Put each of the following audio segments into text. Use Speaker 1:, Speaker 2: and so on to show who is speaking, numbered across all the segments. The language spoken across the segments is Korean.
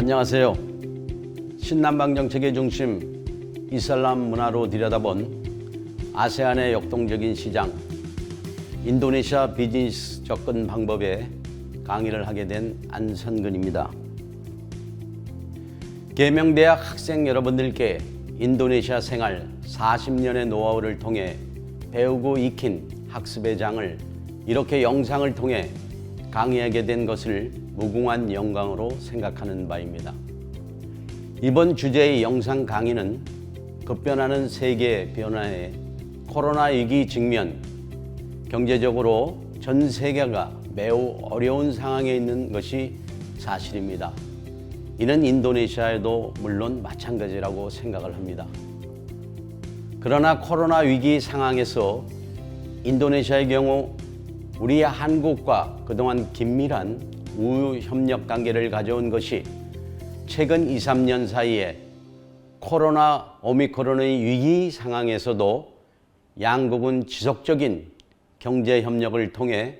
Speaker 1: 안녕하세요. 신남방 정책의 중심 이슬람 문화로 들여다본 아세안의 역동적인 시장, 인도네시아 비즈니스 접근 방법에 강의를 하게 된 안선근입니다. 계명대학 학생 여러분들께 인도네시아 생활 40년의 노하우를 통해 배우고 익힌 학습의 장을 이렇게 영상을 통해 강의하게 된 것을 무궁한 영광으로 생각하는 바입니다. 이번 주제의 영상 강의는 급변하는 세계 변화에 코로나 위기 직면, 경제적으로 전 세계가 매우 어려운 상황에 있는 것이 사실입니다. 이는 인도네시아에도 물론 마찬가지라고 생각을 합니다. 그러나 코로나 위기 상황에서 인도네시아의 경우 우리 한국과 그동안 긴밀한 우호 협력 관계를 가져온 것이 최근 2, 3년 사이에 코로나 오미크론의 위기 상황에서도 양국은 지속적인 경제 협력을 통해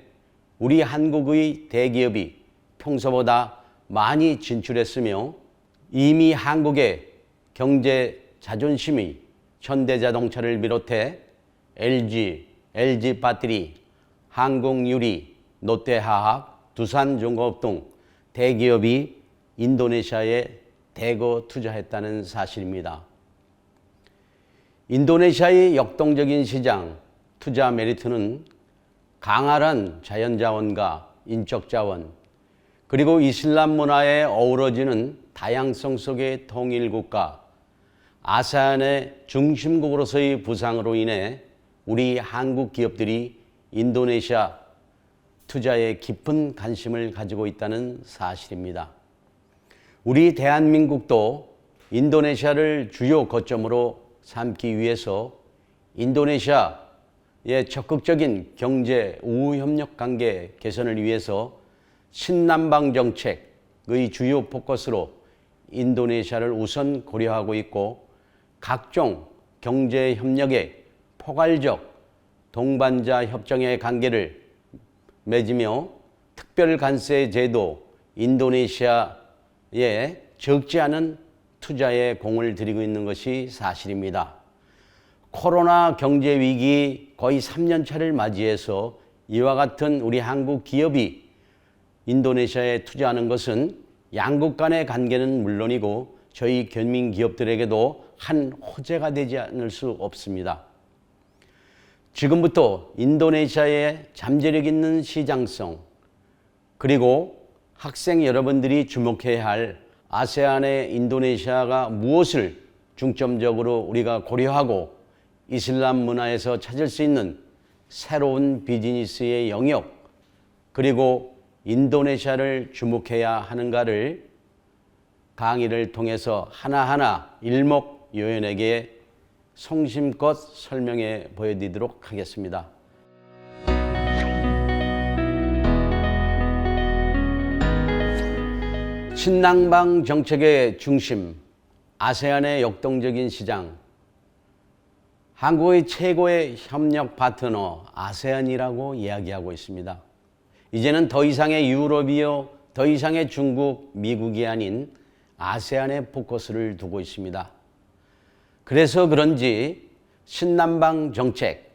Speaker 1: 우리 한국의 대기업이 평소보다 많이 진출했으며 이미 한국의 경제 자존심이 현대자동차를 비롯해 LG 배터리, 한국유리, 롯데화학, 두산중공업 등 대기업이 인도네시아에 대거 투자했다는 사실입니다. 인도네시아의 역동적인 시장 투자 메리트는 강활한 자연자원과 인적자원, 그리고 이슬람 문화에 어우러지는 다양성 속의 통일국가, 아세안의 중심국으로서의 부상으로 인해 우리 한국 기업들이 인도네시아 투자에 깊은 관심을 가지고 있다는 사실입니다. 우리 대한민국도 인도네시아를 주요 거점으로 삼기 위해서 인도네시아의 적극적인 경제 우호 협력 관계 개선을 위해서 신남방 정책의 주요 포커스로 인도네시아를 우선 고려하고 있고 각종 경제 협력의 포괄적 동반자 협정의 관계를 맺으며 특별관세 제도 인도네시아에 적지 않은 투자에 공을 들이고 있는 것이 사실입니다. 코로나 경제 위기 거의 3년 차를 맞이해서 이와 같은 우리 한국 기업이 인도네시아에 투자하는 것은 양국 간의 관계는 물론이고 저희 견민 기업들에게도 한 호재가 되지 않을 수 없습니다. 지금부터 인도네시아의 잠재력 있는 시장성, 그리고 학생 여러분들이 주목해야 할 아세안의 인도네시아가 무엇을 중점적으로 우리가 고려하고 이슬람 문화에서 찾을 수 있는 새로운 비즈니스의 영역, 그리고 인도네시아를 주목해야 하는가를 강의를 통해서 하나하나 일목요연하게 성심껏 설명해 보여드리도록 하겠습니다. 신남방 정책의 중심, 아세안의 역동적인 시장, 한국의 최고의 협력 파트너 아세안이라고 이야기하고 있습니다. 이제는 더 이상의 유럽이요, 더 이상의 중국, 미국이 아닌 아세안에 포커스를 두고 있습니다. 그래서 그런지 신남방 정책,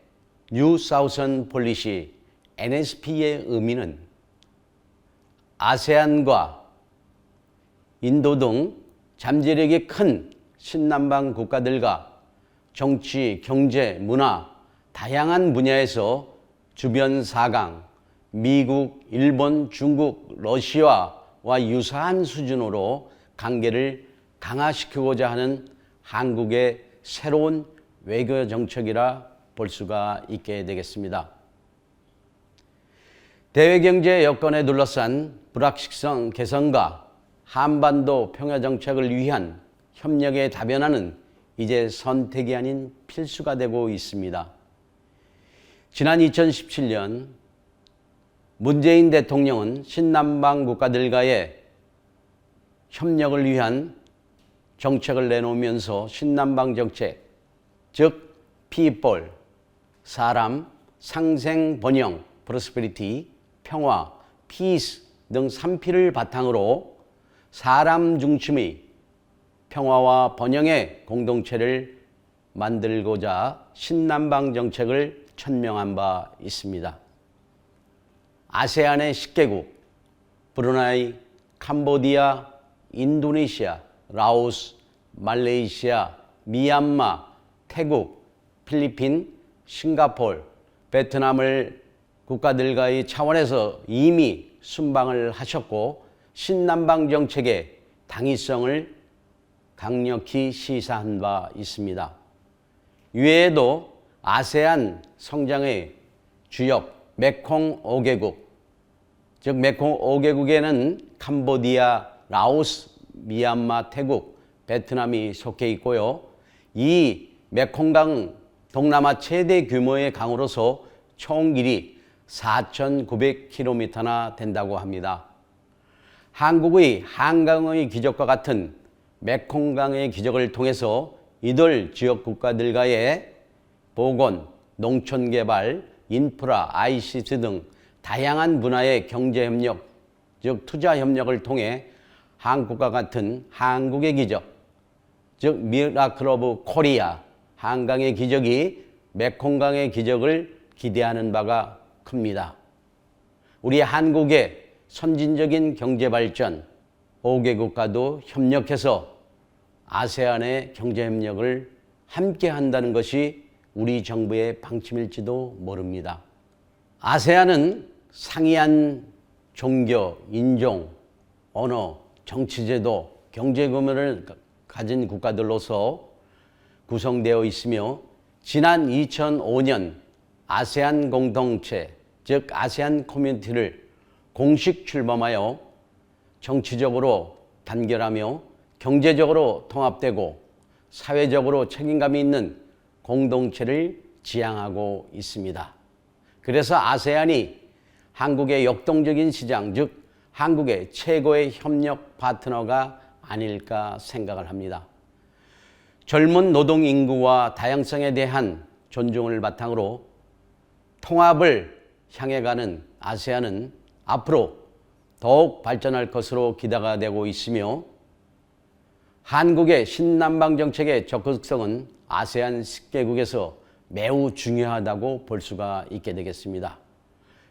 Speaker 1: 뉴 사우선 폴리시, NSP의 의미는 아세안과 인도 등 잠재력이 큰 신남방 국가들과 정치, 경제, 문화, 다양한 분야에서 주변 4강, 미국, 일본, 중국, 러시아와 유사한 수준으로 관계를 강화시키고자 하는 한국의 새로운 외교 정책이라 볼 수가 있게 되겠습니다. 대외경제 여건에 둘러싼 불확실성 개선과 한반도 평화 정책을 위한 협력에 다변화는 이제 선택이 아닌 필수가 되고 있습니다. 지난 2017년 문재인 대통령은 신남방 국가들과의 협력을 위한 정책을 내놓으면서 신남방 정책, 즉 people, 사람, 상생, 번영, prosperity, 평화, peace 등 3P를 바탕으로 사람 중심의 평화와 번영의 공동체를 만들고자 신남방 정책을 천명한 바 있습니다. 아세안의 10개국, 브루나이, 캄보디아, 인도네시아, 라오스, 말레이시아, 미얀마, 태국, 필리핀, 싱가포르, 베트남을 국가들과의 차원에서 이미 순방을 하셨고 신남방 정책의 당위성을 강력히 시사한 바 있습니다. 이외에도 아세안 성장의 주역 메콩 5개국, 즉 메콩 5개국에는 캄보디아, 라오스, 미얀마, 태국, 베트남이 속해 있고요. 이 메콩강 동남아 최대 규모의 강으로서 총 길이 4,900km나 된다고 합니다. 한국의 한강의 기적과 같은 메콩강의 기적을 통해서 이들 지역 국가들과의 보건, 농촌개발, 인프라, ICT 등 다양한 분야의 경제협력, 즉 투자협력을 통해 한국과 같은 한국의 기적, 즉 미라클 오브 코리아, 한강의 기적이 메콩강의 기적을 기대하는 바가 큽니다. 우리 한국의 선진적인 경제발전, 5개국과도 협력해서 아세안의 경제협력을 함께 한다는 것이 우리 정부의 방침일지도 모릅니다. 아세안은 상이한 종교, 인종, 언어, 정치제도, 경제규모를 가진 국가들로서 구성되어 있으며 지난 2005년 아세안 공동체, 즉 아세안 커뮤니티를 공식 출범하여 정치적으로 단결하며 경제적으로 통합되고 사회적으로 책임감이 있는 공동체를 지향하고 있습니다. 그래서 아세안이 한국의 역동적인 시장, 즉 한국의 최고의 협력 파트너가 아닐까 생각을 합니다. 젊은 노동 인구와 다양성에 대한 존중을 바탕으로 통합을 향해 가는 아세안은 앞으로 더욱 발전할 것으로 기대가 되고 있으며 한국의 신남방 정책의 적극성은 아세안 10개국에서 매우 중요하다고 볼 수가 있게 되겠습니다.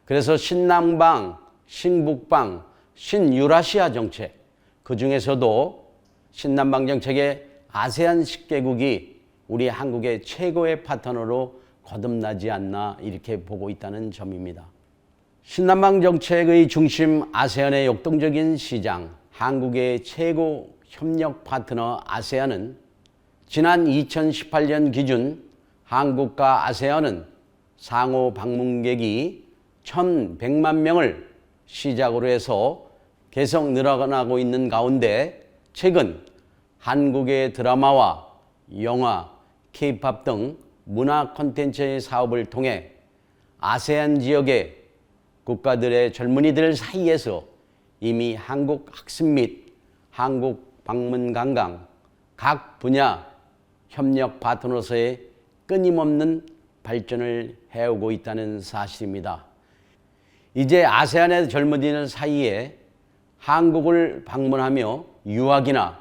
Speaker 1: 그래서 신남방, 신북방, 신유라시아 정책, 그 중에서도 신남방 정책의 아세안 10개국이 우리 한국의 최고의 파트너로 거듭나지 않나 이렇게 보고 있다는 점입니다. 신남방 정책의 중심 아세안의 역동적인 시장, 한국의 최고 협력 파트너 아세안은 지난 2018년 기준 한국과 아세안은 상호 방문객이 1,100만 명을 시작으로 해서 계속 늘어나고 있는 가운데 최근 한국의 드라마와 영화, K-팝 등 문화 콘텐츠의 사업을 통해 아세안 지역의 국가들의 젊은이들 사이에서 이미 한국 학습 및 한국 방문 관광 각 분야 협력 파트너로서의 끊임없는 발전을 해오고 있다는 사실입니다. 이제 아세안의 젊은이들 사이에 한국을 방문하며 유학이나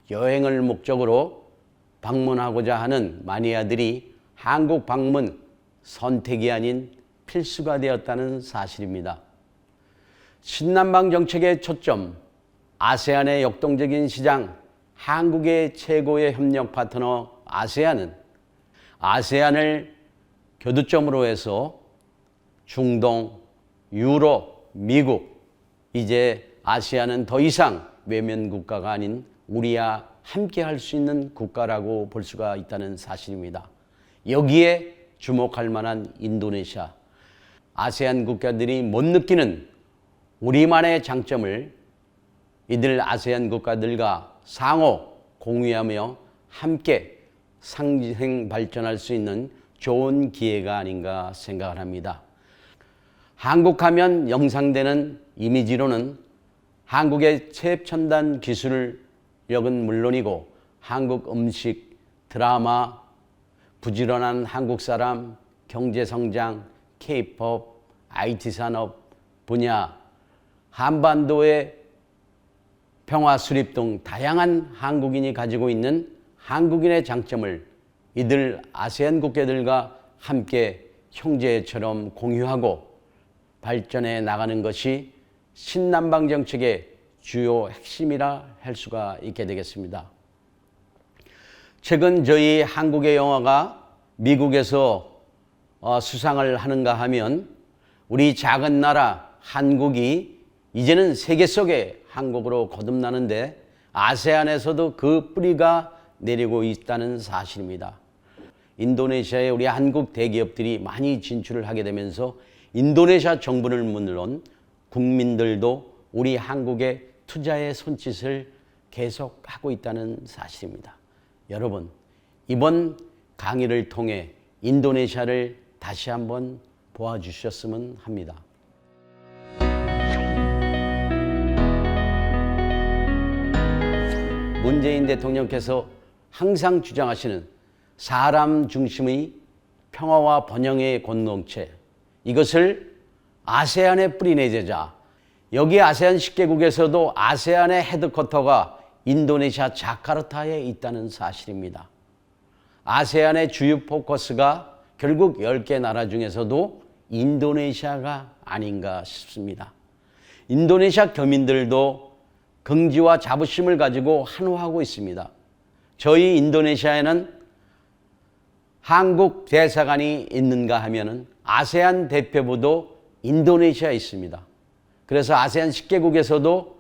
Speaker 1: 여행을 목적으로 방문하고자 하는 마니아들이 한국 방문 선택이 아닌 필수가 되었다는 사실입니다. 신남방 정책의 초점, 아세안의 역동적인 시장, 한국의 최고의 협력 파트너 아세안은 아세안을 교두점으로 해서 중동, 유럽, 미국, 이제 아세안은 더 이상 외면 국가가 아닌 우리와 함께 할 수 있는 국가라고 볼 수가 있다는 사실입니다. 여기에 주목할 만한 인도네시아, 아세안 국가들이 못 느끼는 우리만의 장점을 이들 아세안 국가들과 상호 공유하며 함께 상생 발전할 수 있는 좋은 기회가 아닌가 생각을 합니다. 한국하면 영상되는 이미지로는 한국의 최첨단 기술력은 물론이고 한국 음식, 드라마, 부지런한 한국 사람, 경제성장, K-팝, IT 산업 분야, 한반도의 평화 수립 등 다양한 한국인이 가지고 있는 한국인의 장점을 이들 아세안 국가들과 함께 형제처럼 공유하고 발전해 나가는 것이 신남방 정책의 주요 핵심이라 할 수가 있게 되겠습니다. 최근 저희 한국의 영화가 미국에서 수상을 하는가 하면 우리 작은 나라 한국이 이제는 세계 속의 한국으로 거듭나는데 아세안에서도 그 뿌리가 내리고 있다는 사실입니다. 인도네시아에 우리 한국 대기업들이 많이 진출을 하게 되면서 인도네시아 정부는 물론 국민들도 우리 한국의 투자의 손짓을 계속하고 있다는 사실입니다. 여러분, 이번 강의를 통해 인도네시아를 다시 한번 보아주셨으면 합니다. 문재인 대통령께서 항상 주장하시는 사람 중심의 평화와 번영의 공동체, 이것을 아세안에 뿌리내자. 여기 아세안 10개국에서도 아세안의 헤드쿼터가 인도네시아 자카르타에 있다는 사실입니다. 아세안의 주요 포커스가 결국 10개 나라 중에서도 인도네시아가 아닌가 싶습니다. 인도네시아 교민들도 긍지와 자부심을 가지고 한호하고 있습니다. 저희 인도네시아에는 한국 대사관이 있는가 하면은 아세안 대표부도 인도네시아에 있습니다. 그래서 아세안 10개국에서도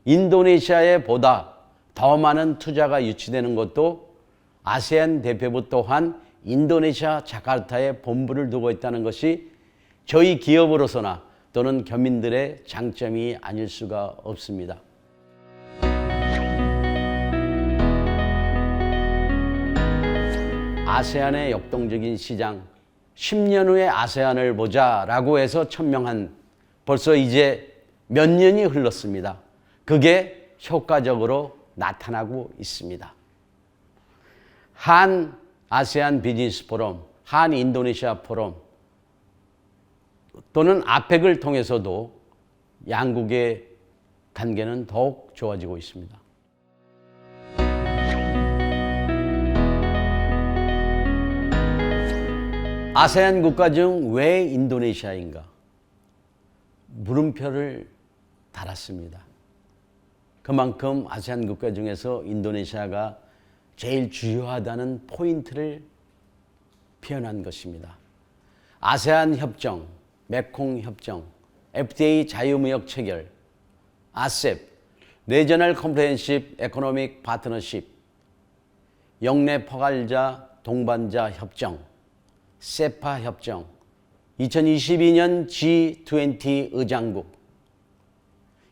Speaker 1: 인도네시아에 보다 더 많은 투자가 유치되는 것도 아세안 대표부 또한 인도네시아 자카르타에 본부를 두고 있다는 것이 저희 기업으로서나 또는 교민들의 장점이 아닐 수가 없습니다. 아세안의 역동적인 시장, 10년 후에 아세안을 보자라고 해서 천명한 벌써 이제 몇 년이 흘렀습니다. 그게 효과적으로 나타나고 있습니다. 한 아세안 비즈니스 포럼, 한 인도네시아 포럼 또는 아펙을 통해서도 양국의 관계는 더욱 좋아지고 있습니다. 아세안 국가 중 왜 인도네시아인가? 물음표를 달았습니다. 그만큼 아세안 국가 중에서 인도네시아가 제일 주요하다는 포인트를 표현한 것입니다. 아세안 협정, 메콩 협정, FTA 자유무역 체결, 아셉, 레저널 컴프레hen시브 에코노믹 파트너십, 영내 포괄자 동반자 협정, 세파 협정, 2022년 G20 의장국,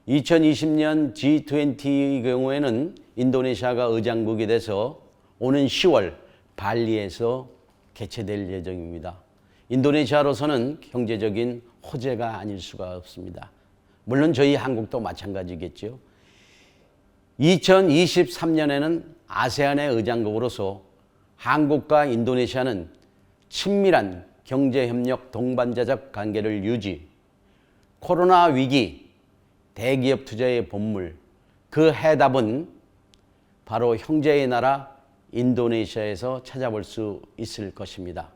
Speaker 1: 2020년 G20의 경우에는 인도네시아가 의장국이 돼서 오는 10월 발리에서 개최될 예정입니다. 인도네시아로서는 경제적인 호재가 아닐 수가 없습니다. 물론 저희 한국도 마찬가지겠죠. 2023년에는 아세안의 의장국으로서 한국과 인도네시아는 친밀한 경제협력 동반자적 관계를 유지, 코로나 위기, 대기업 투자의 본물, 그 해답은 바로 형제의 나라 인도네시아에서 찾아볼 수 있을 것입니다.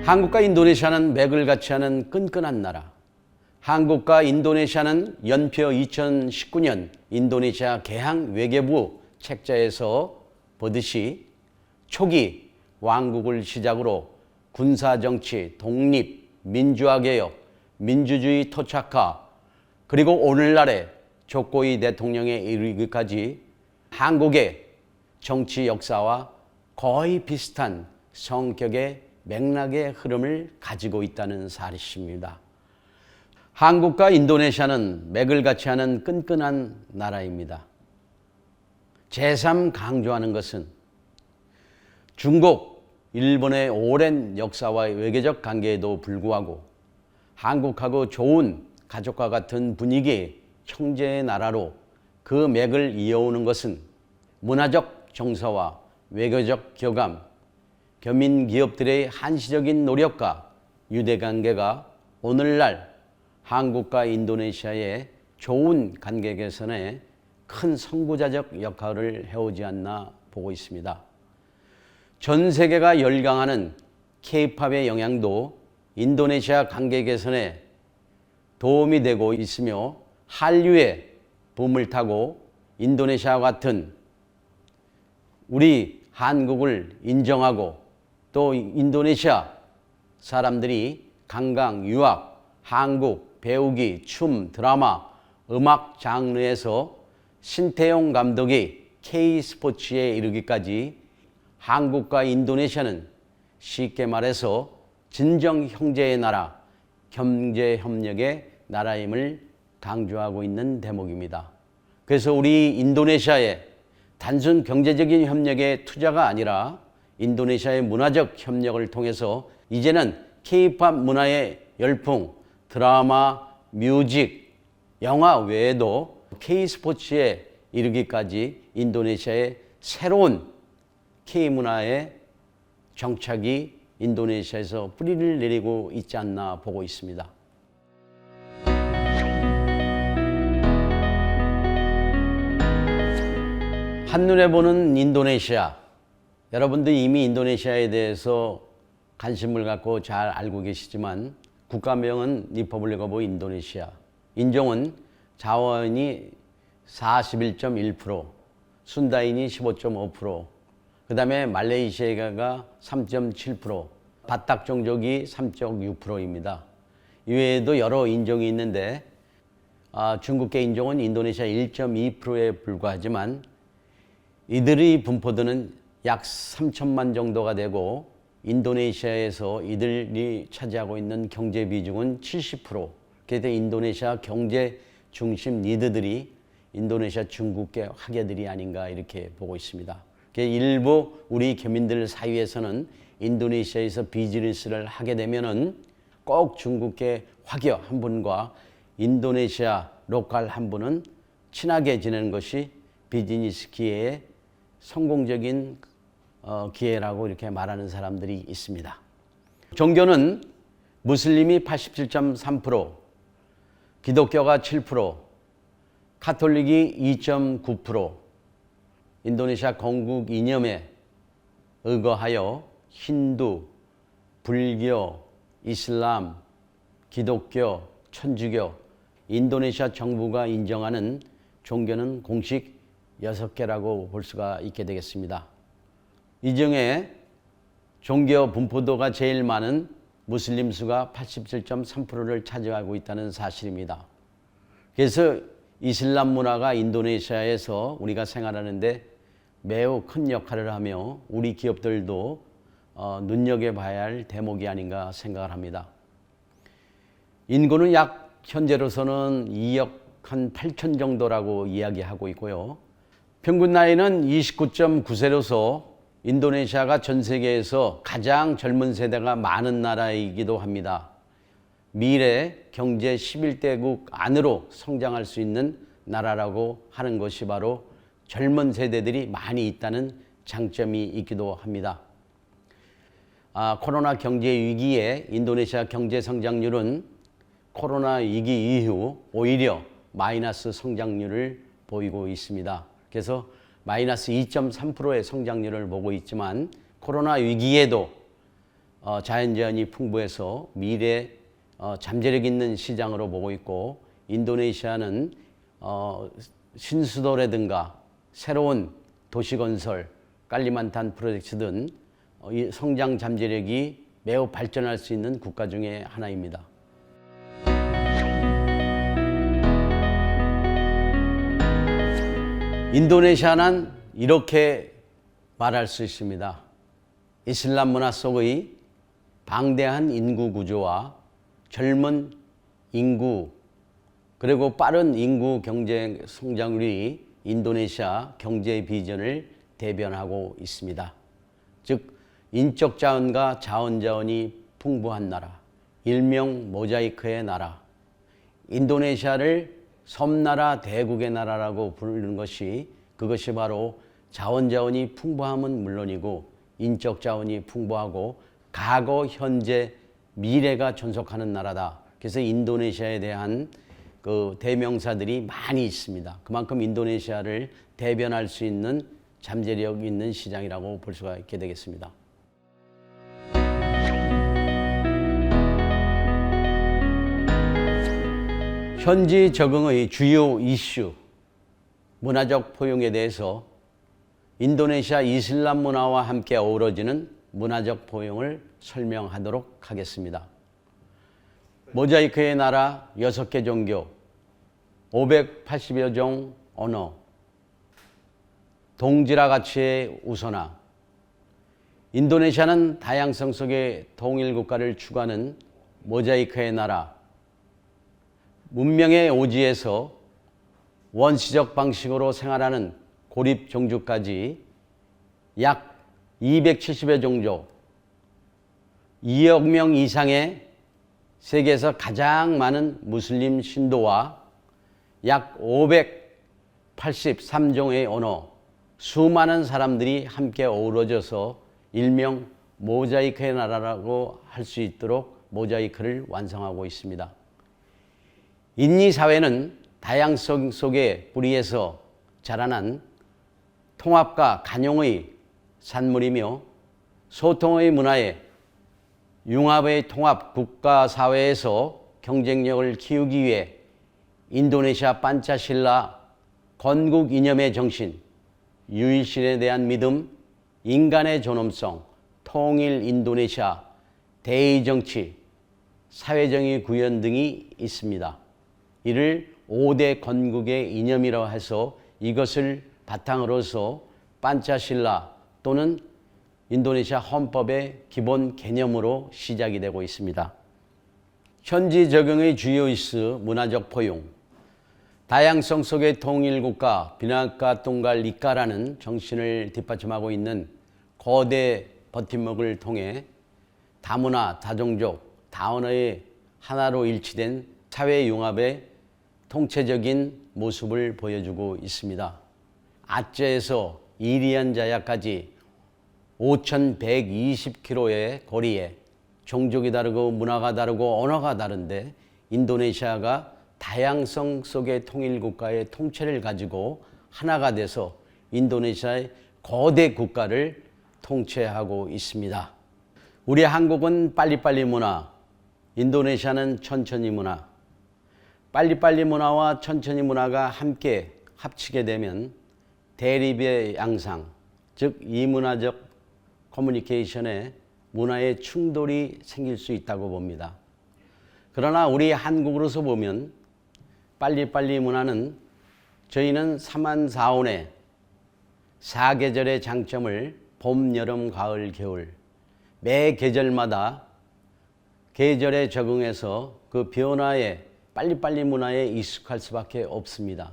Speaker 1: 한국과 인도네시아는 맥을 같이 하는 끈끈한 나라. 한국과 인도네시아는 연표 2019년 인도네시아 개항 외교부 책자에서 보듯이 초기 왕국을 시작으로 군사정치, 독립, 민주화개혁, 민주주의 토착화, 그리고 오늘날의 조코이 대통령에 이르기까지 한국의 정치 역사와 거의 비슷한 성격의 맥락의 흐름을 가지고 있다는 사실입니다. 한국과 인도네시아는 맥을 같이 하는 끈끈한 나라입니다. 제3 강조하는 것은 중국, 일본의 오랜 역사와 외교적 관계에도 불구하고 한국하고 좋은 가족과 같은 분위기의 형제의 나라로 그 맥을 이어오는 것은 문화적 정서와 외교적 교감, 교민 기업들의 한시적인 노력과 유대관계가 오늘날 한국과 인도네시아의 좋은 관계 개선에 큰 선구자적 역할을 해오지 않나 보고 있습니다. 전 세계가 열광하는 K-팝의 영향도 인도네시아 관계 개선에 도움이 되고 있으며 한류의 붐을 타고 인도네시아와 같은 우리 한국을 인정하고 또 인도네시아 사람들이 관광, 유학, 한국, 배우기, 춤, 드라마, 음악 장르에서 신태용 감독이 K-스포츠에 이르기까지 한국과 인도네시아는 쉽게 말해서 진정 형제의 나라, 경제협력의 나라임을 강조하고 있는 대목입니다. 그래서 우리 인도네시아의 단순 경제적인 협력의 투자가 아니라 인도네시아의 문화적 협력을 통해서 이제는 K-팝 문화의 열풍, 드라마, 뮤직, 영화 외에도 K-스포츠에 이르기까지 인도네시아의 새로운 K-문화의 정착이 인도네시아에서 뿌리를 내리고 있지 않나 보고 있습니다. 한눈에 보는 인도네시아. 여러분들 이미 인도네시아에 대해서 관심을 갖고 잘 알고 계시지만 국가명은 리퍼블릭 오브 인도네시아. 인종은 자원이 41.1%, 순다인이 15.5%, 그 다음에 말레이시아가 3.7%, 바탁 종족이 3.6%입니다. 이외에도 여러 인종이 있는데 중국계 인종은 인도네시아 1.2%에 불과하지만 이들의 분포도는 약 3천만 정도가 되고 인도네시아에서 이들이 차지하고 있는 경제 비중은 70%. 그래서 인도네시아 경제 중심 리더들이 인도네시아 중국계 화교들이 아닌가 이렇게 보고 있습니다. 일부 우리 교민들 사이에서는 인도네시아에서 비즈니스를 하게 되면은 꼭 중국계 화교 한 분과 인도네시아 로컬 한 분은 친하게 지내는 것이 비즈니스 기회의 성공적인 기회라고 이렇게 말하는 사람들이 있습니다. 종교는 무슬림이 87.3%, 기독교가 7%, 카톨릭이 2.9%, 인도네시아 건국 이념에 의거하여 힌두, 불교, 이슬람, 기독교, 천주교, 인도네시아 정부가 인정하는 종교는 공식 6개라고 볼 수가 있게 되겠습니다. 이 중에 종교 분포도가 제일 많은 무슬림 수가 87.3%를 차지하고 있다는 사실입니다. 그래서 이슬람 문화가 인도네시아에서 우리가 생활하는데 매우 큰 역할을 하며 우리 기업들도 눈여겨봐야 할 대목이 아닌가 생각을 합니다. 인구는 약 현재로서는 2억 한 8천 정도라고 이야기하고 있고요. 평균 나이는 29.9세로서 인도네시아가 전 세계에서 가장 젊은 세대가 많은 나라이기도 합니다. 미래 경제 11대국 안으로 성장할 수 있는 나라라고 하는 것이 바로 젊은 세대들이 많이 있다는 장점이 있기도 합니다. 코로나 경제 위기에 인도네시아 경제 성장률은 코로나 위기 이후 오히려 마이너스 성장률을 보이고 있습니다. 그래서 마이너스 2.3%의 성장률을 보고 있지만 코로나 위기에도 자연재해이 풍부해서 미래 잠재력 있는 시장으로 보고 있고 인도네시아는 신수도라든가 새로운 도시건설, 깔리만탄 프로젝트 등 성장 잠재력이 매우 발전할 수 있는 국가 중에 하나입니다. 인도네시아는 이렇게 말할 수 있습니다. 이슬람 문화 속의 방대한 인구 구조와 젊은 인구 그리고 빠른 인구 경제 성장률이 인도네시아 경제 비전을 대변하고 있습니다. 즉 인적 자원과 자원이 풍부한 나라, 일명 모자이크의 나라, 인도네시아를 섬나라 대국의 나라라고 부르는 것이 그것이 바로 자원이 풍부함은 물론이고 인적 자원이 풍부하고 과거, 현재, 미래가 존속하는 나라다. 그래서 인도네시아에 대한 그 대명사들이 많이 있습니다. 그만큼 인도네시아를 대변할 수 있는 잠재력 있는 시장이라고 볼 수가 있게 되겠습니다. 현지 적응의 주요 이슈, 문화적 포용에 대해서 인도네시아 이슬람 문화와 함께 어우러지는 문화적 포용을 설명하도록 하겠습니다. 모자이크의 나라 6개 종교, 580여 종 언어, 동질화 가치의 우선화. 인도네시아는 다양성 속의 통일 국가를 추구하는 모자이크의 나라, 문명의 오지에서 원시적 방식으로 생활하는 고립 종주까지 약 270여 종족, 2억 명 이상의 세계에서 가장 많은 무슬림 신도와 약 583종의 언어, 수많은 사람들이 함께 어우러져서 일명 모자이크의 나라라고 할 수 있도록 모자이크를 완성하고 있습니다. 인니 사회는 다양성 속의 뿌리에서 자라난 통합과 간용의 산물이며 소통의 문화에 융합의 통합 국가 사회에서 경쟁력을 키우기 위해 인도네시아 판차실라 건국 이념의 정신, 유일신에 대한 믿음, 인간의 존엄성, 통일 인도네시아, 대의정치, 사회정의 구현 등이 있습니다. 이를 5대 건국의 이념이라고 해서 이것을 바탕으로서 판차실라 또는 인도네시아 헌법의 기본 개념으로 시작이 되고 있습니다. 현지 적용의 주요 이슈, 문화적 포용. 다양성 속의 통일국가, 비나카 똥갈 이카라는 정신을 뒷받침하고 있는 거대 버팀목을 통해 다문화, 다종족, 다언어의 하나로 일치된 사회융합의 통체적인 모습을 보여주고 있습니다. 아째에서 이리안자야까지 5,120km의 거리에 종족이 다르고 문화가 다르고 언어가 다른데 인도네시아가 다양성 속의 통일국가의 통체를 가지고 하나가 돼서 인도네시아의 거대 국가를 통치하고 있습니다. 우리 한국은 빨리빨리 문화, 인도네시아는 천천히 문화. 빨리빨리 문화와 천천히 문화가 함께 합치게 되면 대립의 양상, 즉 이문화적 커뮤니케이션에 문화의 충돌이 생길 수 있다고 봅니다. 그러나 우리 한국으로서 보면 빨리빨리 문화는 저희는 3한 4온의 4계절의 장점을 봄, 여름, 가을, 겨울 매 계절마다 계절에 적응해서 그 변화에 빨리빨리 문화에 익숙할 수밖에 없습니다.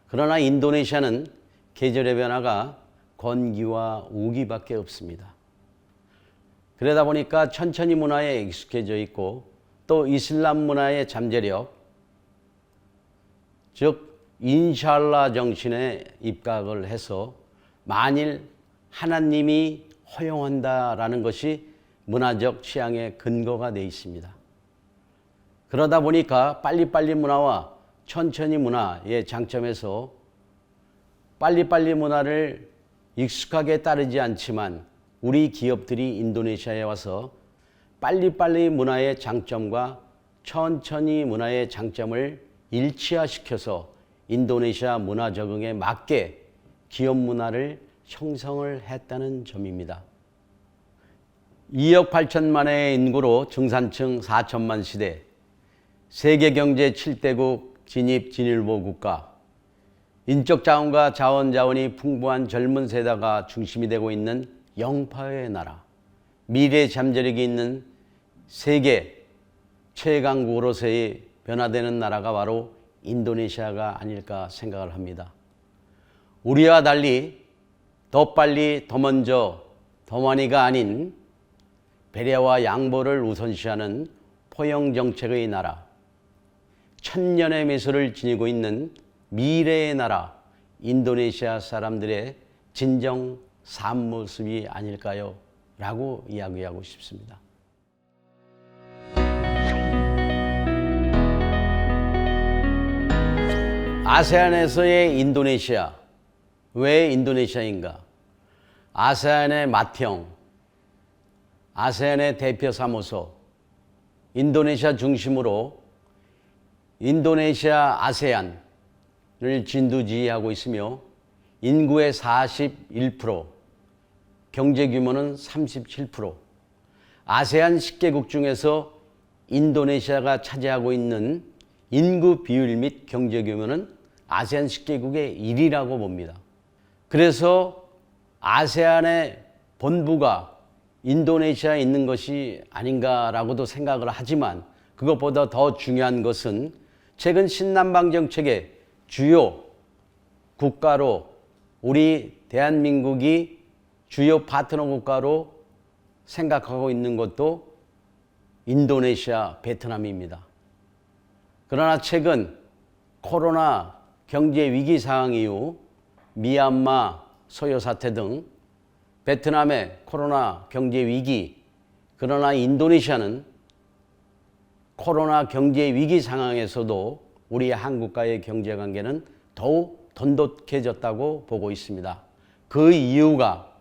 Speaker 1: 그러나 인도네시아는 계절의 변화가 건기와 우기밖에 없습니다. 그러다 보니까 천천히 문화에 익숙해져 있고 또 이슬람 문화의 잠재력, 즉 인샬라 정신에 입각을 해서 만일 하나님이 허용한다라는 것이 문화적 취향의 근거가 되어 있습니다. 그러다 보니까 빨리빨리 문화와 천천히 문화의 장점에서 빨리빨리 문화를 익숙하게 따르지 않지만 우리 기업들이 인도네시아에 와서 빨리빨리 문화의 장점과 천천히 문화의 장점을 일치화시켜서 인도네시아 문화 적응에 맞게 기업 문화를 형성을 했다는 점입니다. 2억 8천만의 인구로 중산층 4천만 시대, 세계 경제 7대국 진입진일보 국가, 인적 자원과 자원이 풍부한 젊은 세대가 중심이 되고 있는 영파의 나라, 미래 잠재력이 있는 세계 최강국으로서의 변화되는 나라가 바로 인도네시아가 아닐까 생각을 합니다. 우리와 달리 더 빨리, 더 먼저, 더 많이가 아닌 배려와 양보를 우선시하는 포용 정책의 나라, 천년의 미소를 지니고 있는 미래의 나라, 인도네시아 사람들의 진정 삶 모습이 아닐까요? 라고 이야기하고 싶습니다. 아세안에서의 인도네시아. 왜 인도네시아인가? 아세안의 맏형, 아세안의 대표 사무소, 인도네시아 중심으로 인도네시아 아세안을 진두지휘하고 있으며 인구의 41%, 경제 규모는 37%, 아세안 10개국 중에서 인도네시아가 차지하고 있는 인구 비율 및 경제 규모는 아세안 10개국의 1위라고 봅니다. 그래서 아세안의 본부가 인도네시아에 있는 것이 아닌가라고도 생각을 하지만 그것보다 더 중요한 것은 최근 신남방 정책의 주요 국가로 우리 대한민국이 주요 파트너 국가로 생각하고 있는 것도 인도네시아, 베트남입니다. 그러나 최근 코로나 경제 위기 상황 이후 미얀마 소요 사태 등 베트남의 코로나 경제 위기, 그러나 인도네시아는 코로나 경제 위기 상황에서도 우리 한국과의 경제 관계는 더욱 돈독해졌다고 보고 있습니다. 그 이유가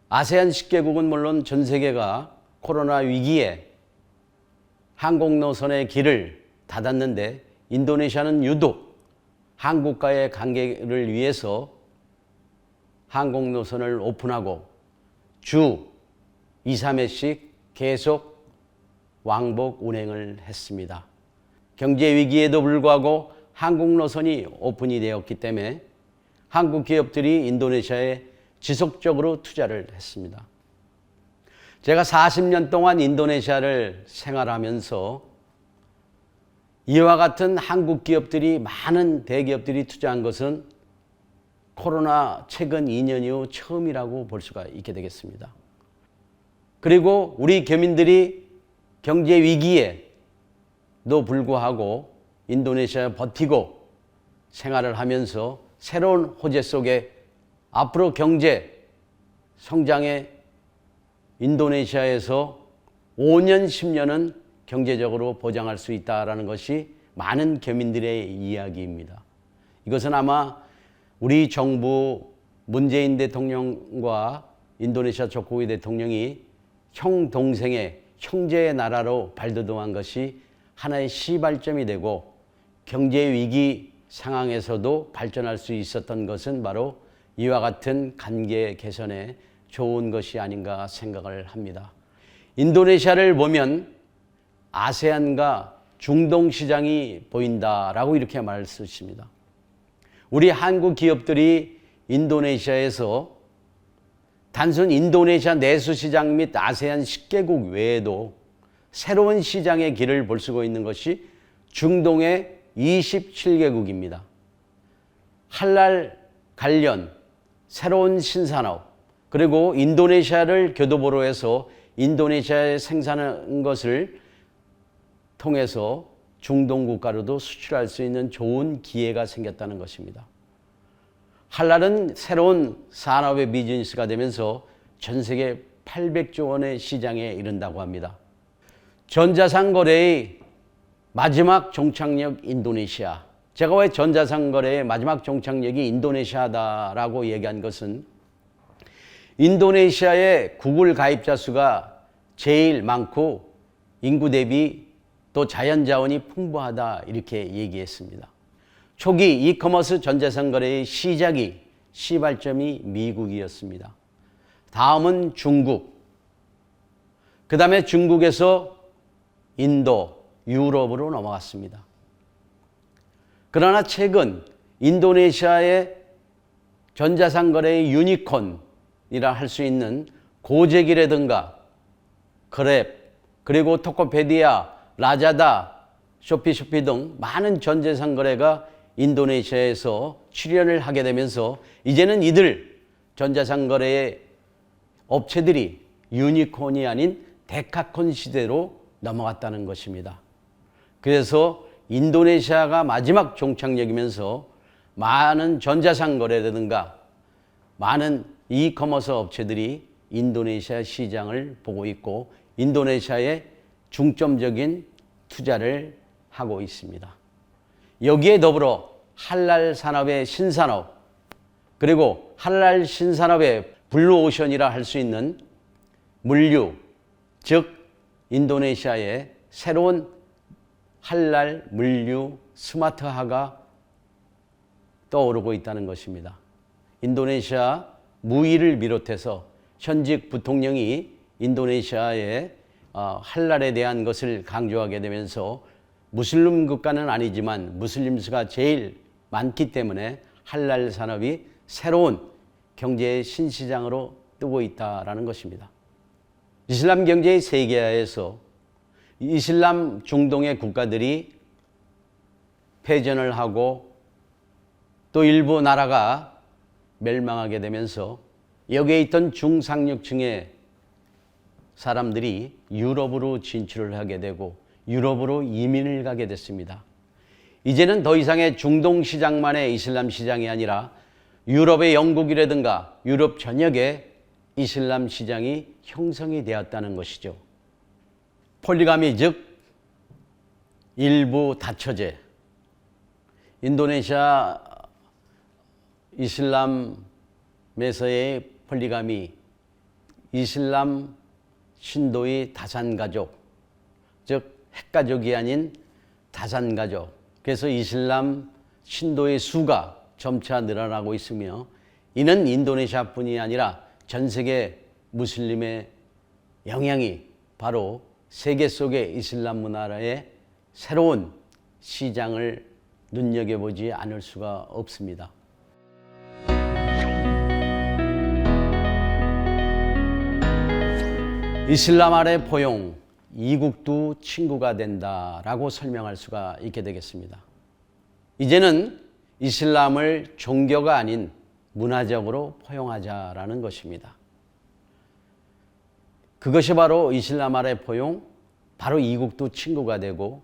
Speaker 1: 아세안 10개국은 물론 전 세계가 코로나 위기에 항공 노선의 길을 닫았는데 인도네시아는 유독 한국과의 관계를 위해서 항공 노선을 오픈하고 주 2, 3회씩 계속 왕복 운행을 했습니다. 경제 위기에도 불구하고 항공 노선이 오픈이 되었기 때문에 한국 기업들이 인도네시아에 지속적으로 투자를 했습니다. 제가 40년 동안 인도네시아를 생활하면서 이와 같은 한국 기업들이, 많은 대기업들이 투자한 것은 코로나 최근 2년 이후 처음이라고 볼 수가 있게 되겠습니다. 그리고 우리 교민들이 경제 위기에도 불구하고 인도네시아에 버티고 생활을 하면서 새로운 호재 속에 앞으로 경제 성장에 인도네시아에서 5년, 10년은 경제적으로 보장할 수 있다는 것이 많은 교민들의 이야기입니다. 이것은 아마 우리 정부 문재인 대통령과 인도네시아 조코위 대통령이 형 동생의 형제의 나라로 발돋움한 것이 하나의 시발점이 되고 경제 위기 상황에서도 발전할 수 있었던 것은 바로 이와 같은 관계 개선에 좋은 것이 아닌가 생각을 합니다. 인도네시아를 보면 아세안과 중동 시장이 보인다라고 이렇게 말할 수 있습니다. 우리 한국 기업들이 인도네시아에서 단순 인도네시아 내수 시장 및 아세안 10개국 외에도 새로운 시장의 길을 볼 수 있는 것이 중동의 27개국입니다. 할랄 관련 새로운 신산업, 그리고 인도네시아를 교두보로 해서 인도네시아에 생산한 것을 통해서 중동 국가로도 수출할 수 있는 좋은 기회가 생겼다는 것입니다. 할랄은 새로운 산업의 비즈니스가 되면서 전 세계 800조 원의 시장에 이른다고 합니다. 전자상 거래의 마지막 종착역 인도네시아. 제가 왜 전자상 거래의 마지막 종착역이 인도네시아다라고 얘기한 것은 인도네시아의 구글 가입자 수가 제일 많고 인구 대비 또 자연자원이 풍부하다 이렇게 얘기했습니다. 초기 이커머스 전자상 거래의 시발점이 미국이었습니다. 다음은 중국, 그 다음에 중국에서 인도, 유럽으로 넘어갔습니다. 그러나 최근 인도네시아의 전자상 거래의 유니콘이라 할 수 있는 고재기라든가 그랩, 그리고 토코페디아, 라자다, 쇼피쇼피 등 많은 전자상 거래가 인도네시아에서 출현을 하게 되면서 이제는 이들 전자상 거래의 업체들이 유니콘이 아닌 데카콘 시대로 넘어갔다는 것입니다. 그래서 인도네시아가 마지막 종착역이면서 많은 전자상 거래라든가 많은 이커머스 업체들이 인도네시아 시장을 보고 있고 인도네시아에 중점적인 투자를 하고 있습니다. 여기에 더불어 할랄 산업의 신산업, 그리고 할랄 신산업의 블루오션이라 할 수 있는 물류, 즉 인도네시아의 새로운 할랄 물류 스마트화가 떠오르고 있다는 것입니다. 인도네시아 무의를 비롯해서 현직 부통령이 인도네시아의 할랄에 대한 것을 강조하게 되면서 무슬림 국가는 아니지만 무슬림 수가 제일 많기 때문에 할랄 산업이 새로운 경제의 신시장으로 뜨고 있다는 것입니다. 이슬람 경제의 세계화에서 이슬람 중동의 국가들이 패전을 하고 또 일부 나라가 멸망하게 되면서 여기에 있던 중상류층의 사람들이 유럽으로 진출을 하게 되고 유럽으로 이민을 가게 됐습니다. 이제는 더 이상의 중동 시장만의 이슬람 시장이 아니라 유럽의 영국이라든가 유럽 전역에 이슬람 시장이 형성이 되었다는 것이죠. 폴리가미 즉 일부 다처제, 인도네시아 이슬람에서의 폴리가미, 이슬람 신도의 다산가족, 즉 핵가족이 아닌 다산가족, 그래서 이슬람 신도의 수가 점차 늘어나고 있으며 이는 인도네시아뿐이 아니라 전 세계 무슬림의 영향이 바로 세계 속의 이슬람 문화의 새로운 시장을 눈여겨보지 않을 수가 없습니다. 이슬람 아래 포용, 이국도 친구가 된다라고 설명할 수가 있게 되겠습니다. 이제는 이슬람을 종교가 아닌 문화적으로 포용하자라는 것입니다. 그것이 바로 이슬람 아래 포용, 바로 이국도 친구가 되고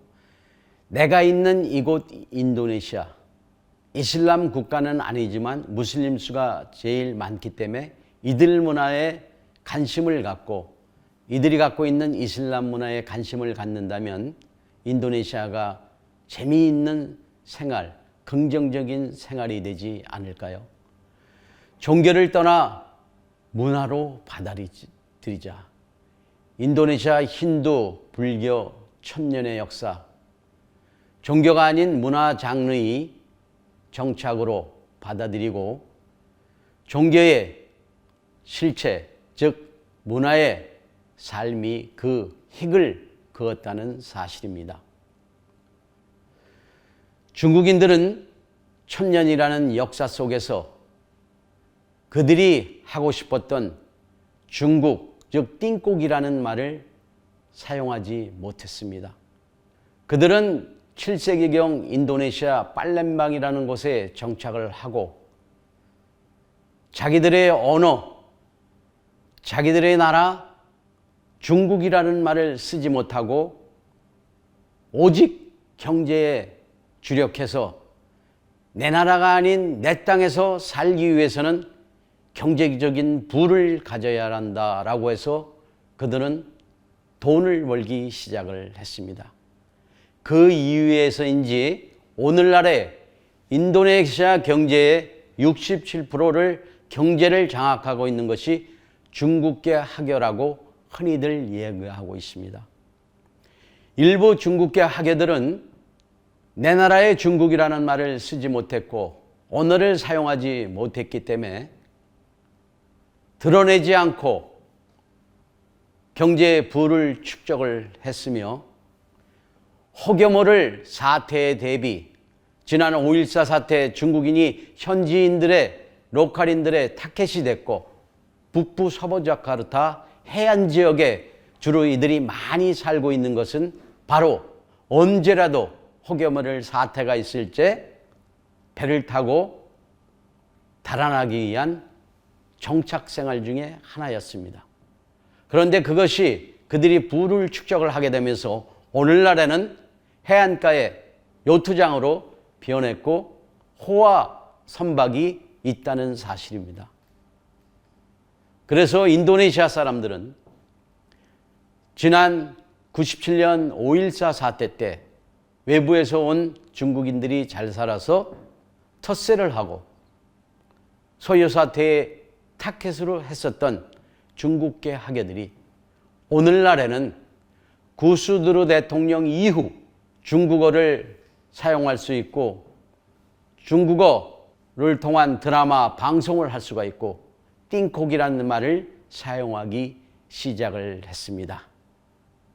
Speaker 1: 내가 있는 이곳 인도네시아, 이슬람 국가는 아니지만 무슬림 수가 제일 많기 때문에 이들 문화에 관심을 갖고 이들이 갖고 있는 이슬람 문화에 관심을 갖는다면 인도네시아가 재미있는 생활, 긍정적인 생활이 되지 않을까요? 종교를 떠나 문화로 받아들이자. 인도네시아 힌두, 불교 1000년의 역사, 종교가 아닌 문화 장르의 정착으로 받아들이고 종교의 실체, 즉 문화의 삶이 그 핵을 그었다는 사실입니다. 중국인들은 1000년이라는 역사 속에서 그들이 하고 싶었던 중국, 즉 띵곡이라는 말을 사용하지 못했습니다. 그들은 7세기경 인도네시아 팔렘방이라는 곳에 정착을 하고 자기들의 언어, 자기들의 나라 중국이라는 말을 쓰지 못하고 오직 경제에 주력해서 내 나라가 아닌 내 땅에서 살기 위해서는 경제적인 부를 가져야 한다라고 해서 그들은 돈을 벌기 시작을 했습니다. 그 이유에서인지 오늘날의 인도네시아 경제의 67%를 경제를 장악하고 있는 것이 중국계 학교라고 흔히들 이야기하고 있습니다. 일부 중국계 학교들은 내 나라의 중국이라는 말을 쓰지 못했고 언어를 사용하지 못했기 때문에 드러내지 않고 경제의 부를 축적을 했으며 혹여모를 사태에 대비 지난 5.14 사태 중국인이 현지인들의 로컬인들의 타켓이 됐고 북부 서부 자카르타 해안 지역에 주로 이들이 많이 살고 있는 것은 바로 언제라도 혹여모를 사태가 있을 때 배를 타고 달아나기 위한 정착 생활 중에 하나였습니다. 그런데 그것이 그들이 부를 축적을 하게 되면서 오늘날에는 해안가에 요트장으로 변했고 호화 선박이 있다는 사실입니다. 그래서 인도네시아 사람들은 지난 97년 5.14 사태 때 외부에서 온 중국인들이 잘 살아서 텃세를 하고 소요사태의 타켓으로 했었던 중국계 학예들이 오늘날에는 구스두르 대통령 이후 중국어를 사용할 수 있고 중국어를 통한 드라마 방송을 할 수가 있고 띵콕이라는 말을 사용하기 시작을 했습니다.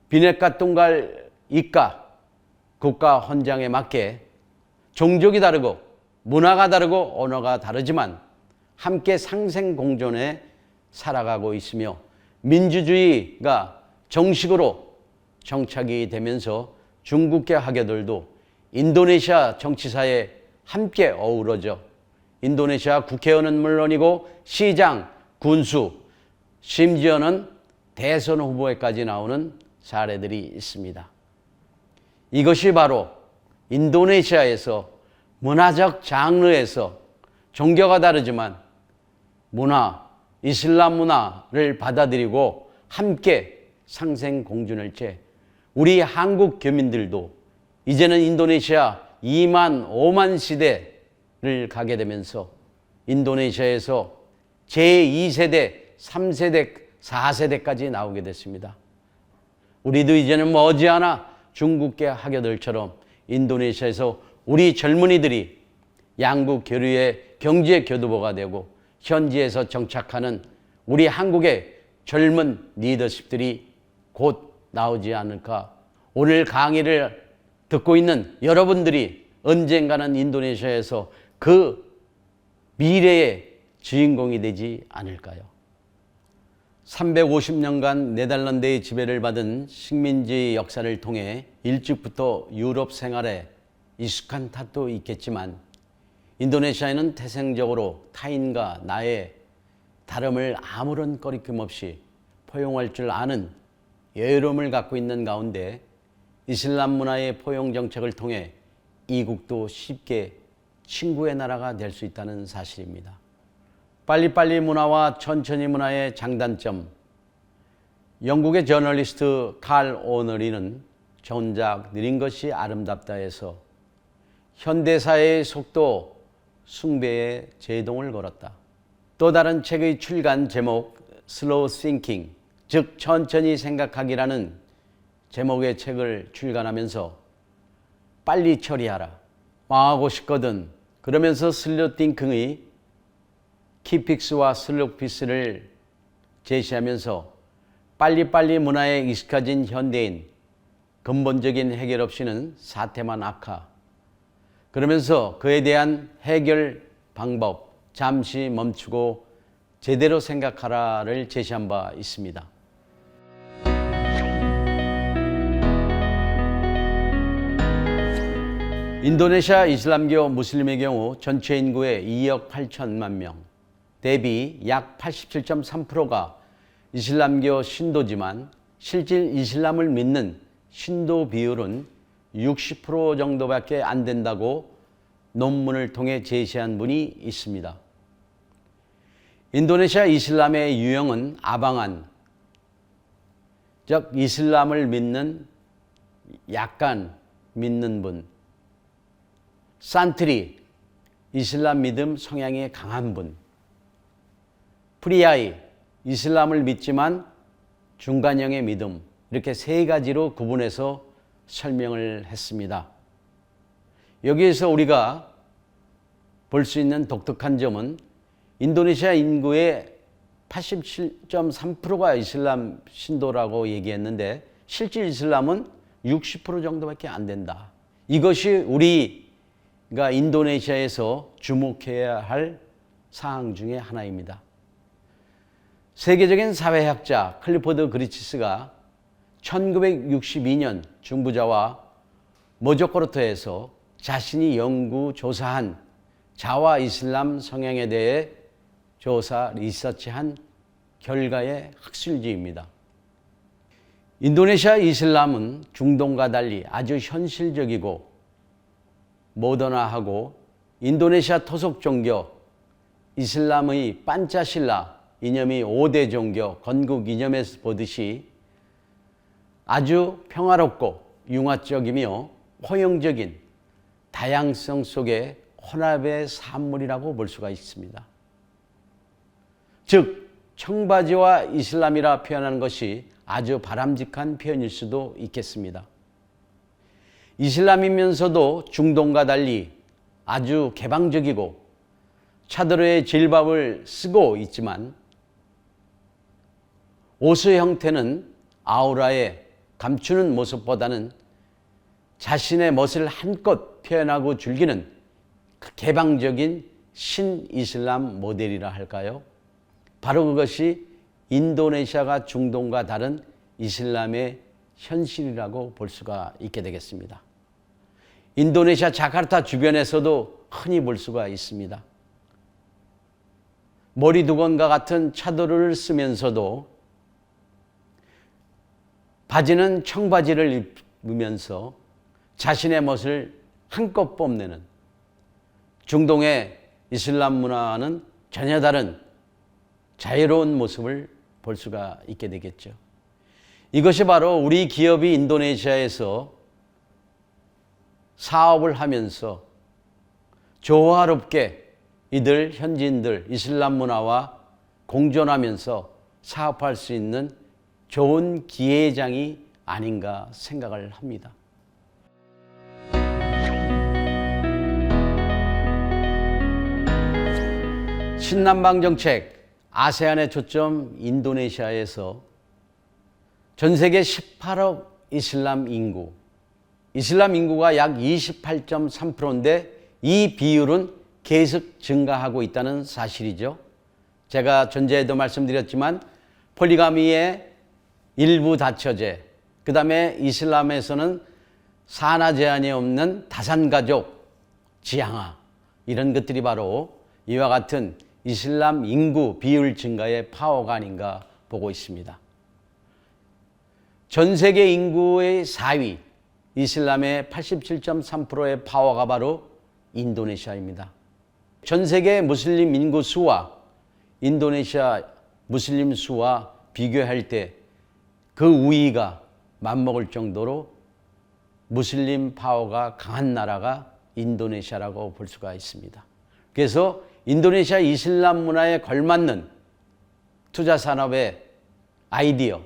Speaker 1: 비핵화 똥갈 이과 국가 헌장에 맞게 종족이 다르고 문화가 다르고 언어가 다르지만 함께 상생공존에 살아가고 있으며 민주주의가 정식으로 정착이 되면서 중국계 학예들도 인도네시아 정치사에 함께 어우러져 인도네시아 국회의원은 물론이고 시장, 군수, 심지어는 대선 후보에까지 나오는 사례들이 있습니다. 이것이 바로 인도네시아에서 문화적 장르에서 종교가 다르지만 이슬람 문화를 받아들이고 함께 상생공존을 채 우리 한국 교민들도 이제는 인도네시아 2만 5만 시대를 가게 되면서 인도네시아에서 제2세대, 3세대, 4세대까지 나오게 됐습니다. 우리도 이제는 머지않아 중국계 학예들처럼 인도네시아에서 우리 젊은이들이 양국 교류의 경제 교두보가 되고 현지에서 정착하는 우리 한국의 젊은 리더십들이 곧 나오지 않을까. 오늘 강의를 듣고 있는 여러분들이 언젠가는 인도네시아에서 그 미래의 주인공이 되지 않을까요? 350년간 네덜란드의 지배를 받은 식민지 역사를 통해 일찍부터 유럽 생활에 익숙한 탓도 있겠지만 인도네시아에는 태생적으로 타인과 나의 다름을 아무런 꺼리낌 없이 포용할 줄 아는 여유로움을 갖고 있는 가운데 이슬람 문화의 포용 정책을 통해 이국도 쉽게 친구의 나라가 될 수 있다는 사실입니다. 빨리빨리 문화와 천천히 문화의 장단점. 영국의 저널리스트 칼 오너리는 정작 느린 것이 아름답다에서 현대사회의 속도 숭배에 제동을 걸었다. 또 다른 책의 출간 제목 슬로우 싱킹, 즉 천천히 생각하기라는 제목의 책을 출간하면서 빨리 처리하라, 망하고 싶거든 그러면서 슬로우 띵킹의 키픽스와 슬로우 피스를 제시하면서 빨리빨리 문화에 익숙해진 현대인, 근본적인 해결 없이는 사태만 악화, 그러면서 그에 대한 해결 방법 잠시 멈추고 제대로 생각하라를 제시한 바 있습니다. 인도네시아 이슬람교 무슬림의 경우 전체 인구의 2억 8천만 명 대비 약 87.3%가 이슬람교 신도지만 실질 이슬람을 믿는 신도 비율은 60% 정도밖에 안 된다고 논문을 통해 제시한 분이 있습니다. 인도네시아 이슬람의 유형은 아방한, 즉 이슬람을 믿는 약간 믿는 분, 산트리, 이슬람 믿음 성향이 강한 분, 프리아이, 이슬람을 믿지만 중간형의 믿음, 이렇게 세 가지로 구분해서 설명을 했습니다. 여기에서 우리가 볼 수 있는 독특한 점은 인도네시아 인구의 87.3%가 이슬람 신도라고 얘기했는데 실질 이슬람은 60% 정도밖에 안 된다. 이것이 우리가 인도네시아에서 주목해야 할 사항 중에 하나입니다. 세계적인 사회학자 클리포드 그리치스가 1962년 중부자와 모조코르토에서 자신이 연구 조사한 자와 이슬람 성향에 대해 조사 리서치한 결과의 학술지입니다. 인도네시아 이슬람은 중동과 달리 아주 현실적이고 모던화하고 인도네시아 토속 종교 이슬람의 판차실라 이념이 5대 종교 건국 이념에서 보듯이 아주 평화롭고 융화적이며 포용적인 다양성 속의 혼합의 산물이라고 볼 수가 있습니다. 즉 청바지와 이슬람이라 표현하는 것이 아주 바람직한 표현일 수도 있겠습니다. 이슬람이면서도 중동과 달리 아주 개방적이고 차도르의 질밥을 쓰고 있지만 옷의 형태는 아우라에 감추는 모습보다는 자신의 멋을 한껏 표현하고 즐기는 그 개방적인 신이슬람 모델이라 할까요? 바로 그것이 인도네시아가 중동과 다른 이슬람의 현실이라고 볼 수가 있게 되겠습니다. 인도네시아 자카르타 주변에서도 흔히 볼 수가 있습니다. 머리두건과 같은 차도르를 쓰면서도 바지는 청바지를 입으면서 자신의 멋을 한껏 뽐내는 중동의 이슬람 문화와는 전혀 다른 자유로운 모습을 볼 수가 있게 되겠죠. 이것이 바로 우리 기업이 인도네시아에서 사업을 하면서 조화롭게 이들 현지인들 이슬람 문화와 공존하면서 사업할 수 있는 좋은 기회장이 아닌가 생각을 합니다. 신남방 정책, 아세안의 초점 인도네시아에서 전 세계 18억 이슬람 인구가 약 28.3%인데 이 비율은 계속 증가하고 있다는 사실이죠. 제가 전제에도 말씀드렸지만 폴리가미의 일부 다처제, 그 다음에 이슬람에서는 산하 제한이 없는 다산가족, 지향화 이런 것들이 바로 이와 같은 이슬람 인구 비율 증가의 파워가 아닌가 보고 있습니다. 전 세계 인구의 4위, 이슬람의 87.3%의 파워가 바로 인도네시아입니다. 전 세계 무슬림 인구 수와 인도네시아 무슬림 수와 비교할 때 그 우위가 맞먹을 정도로 무슬림 파워가 강한 나라가 인도네시아라고 볼 수가 있습니다. 그래서 인도네시아 이슬람 문화에 걸맞는 투자 산업의 아이디어,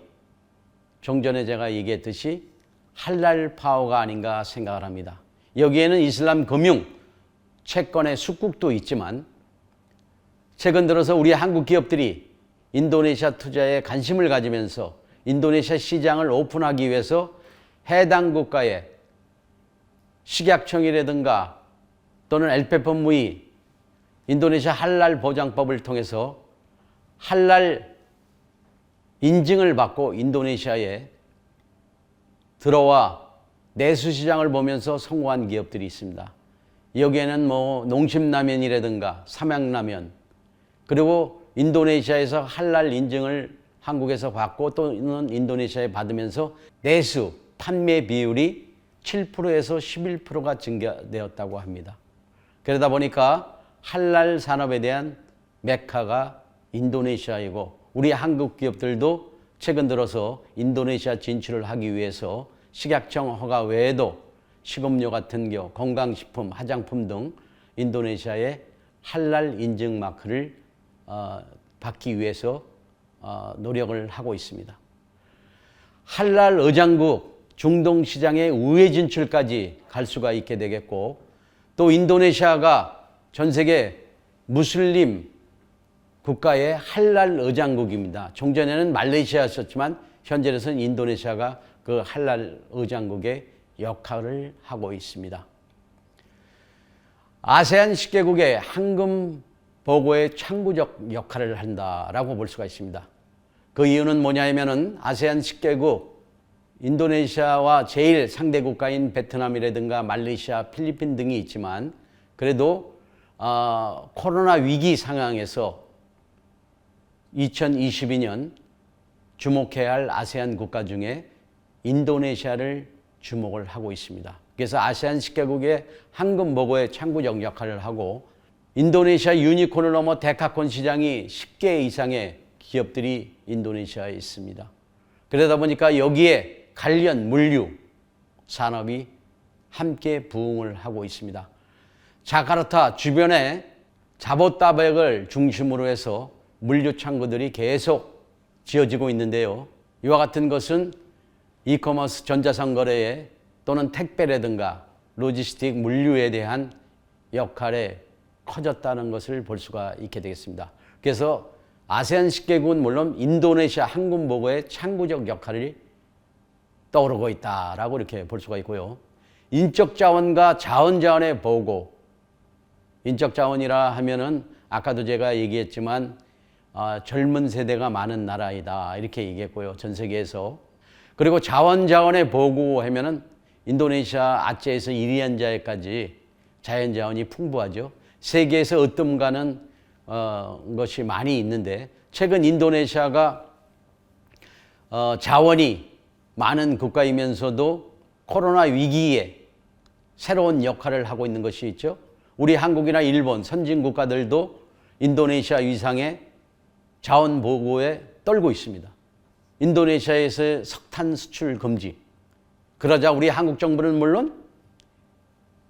Speaker 1: 좀 전에 제가 얘기했듯이 할랄 파워가 아닌가 생각을 합니다. 여기에는 이슬람 금융, 채권의 숙국도 있지만 최근 들어서 우리 한국 기업들이 인도네시아 투자에 관심을 가지면서 인도네시아 시장을 오픈하기 위해서 해당 국가의 식약청이라든가 또는 LPFM의 인도네시아 할랄 보장법을 통해서 할랄 인증을 받고 인도네시아에 들어와 내수 시장을 보면서 성공한 기업들이 있습니다. 여기에는 농심라면이라든가 삼양라면, 그리고 인도네시아에서 할랄 인증을 한국에서 받고 또는 인도네시아에 받으면서 내수 판매 비율이 7%에서 11%가 증가되었다고 합니다. 그러다 보니까 할랄 산업에 대한 메카가 인도네시아이고 우리 한국 기업들도 최근 들어서 인도네시아 진출을 하기 위해서 식약청 허가 외에도 식음료 같은 경우 건강식품, 화장품 등 인도네시아의 할랄 인증 마크를 받기 위해서 노력을 하고 있습니다. 할랄 의장국 중동 시장의 우회 진출까지 갈 수가 있게 되겠고 또 인도네시아가 전 세계 무슬림 국가의 할랄 의장국입니다. 종전에는 말레이시아였었지만 현재로서는 인도네시아가 그 할랄 의장국의 역할을 하고 있습니다. 아세안 10개국의 황금 보고의 창구적 역할을 한다라고 볼 수가 있습니다. 그 이유는 뭐냐면은 아세안 10개국 인도네시아와 제일 상대 국가인 베트남이라든가 말레이시아, 필리핀 등이 있지만 그래도 코로나 위기 상황에서 2022년 주목해야 할 아세안 국가 중에 인도네시아를 주목을 하고 있습니다. 그래서 아세안 10개국의 황금 보고의 창구적 역할을 하고 인도네시아 유니콘을 넘어 데카콘 시장이 10개 이상의 기업들이 인도네시아에 있습니다. 그러다 보니까 여기에 관련 물류 산업이 함께 부응을 하고 있습니다. 자카르타 주변에 자보타백을 중심으로 해서 물류 창고들이 계속 지어지고 있는데요. 이와 같은 것은 이커머스 전자상거래에 또는 택배라든가 로지스틱 물류에 대한 역할에 커졌다는 것을 볼 수가 있게 되겠습니다. 그래서 아세안 10개국은 물론 인도네시아 항공보고의 창구적 역할이 떠오르고 있다라고 이렇게 볼 수가 있고요. 인적 자원과 자원 자원의 보고, 인적 자원이라 하면은 아까도 제가 얘기했지만 젊은 세대가 많은 나라이다 이렇게 얘기했고요. 전 세계에서. 그리고 자원 자원의 보고 하면은 인도네시아 아체에서 이리안자에까지 자연 자원이 풍부하죠. 세계에서 으뜸가는 것이 많이 있는데 최근 인도네시아가 자원이 많은 국가이면서도 코로나 위기에 새로운 역할을 하고 있는 것이 있죠. 우리 한국이나 일본 선진 국가들도 인도네시아 위상의 자원 보고에 떨고 있습니다. 인도네시아에서 석탄 수출 금지. 그러자 우리 한국 정부는 물론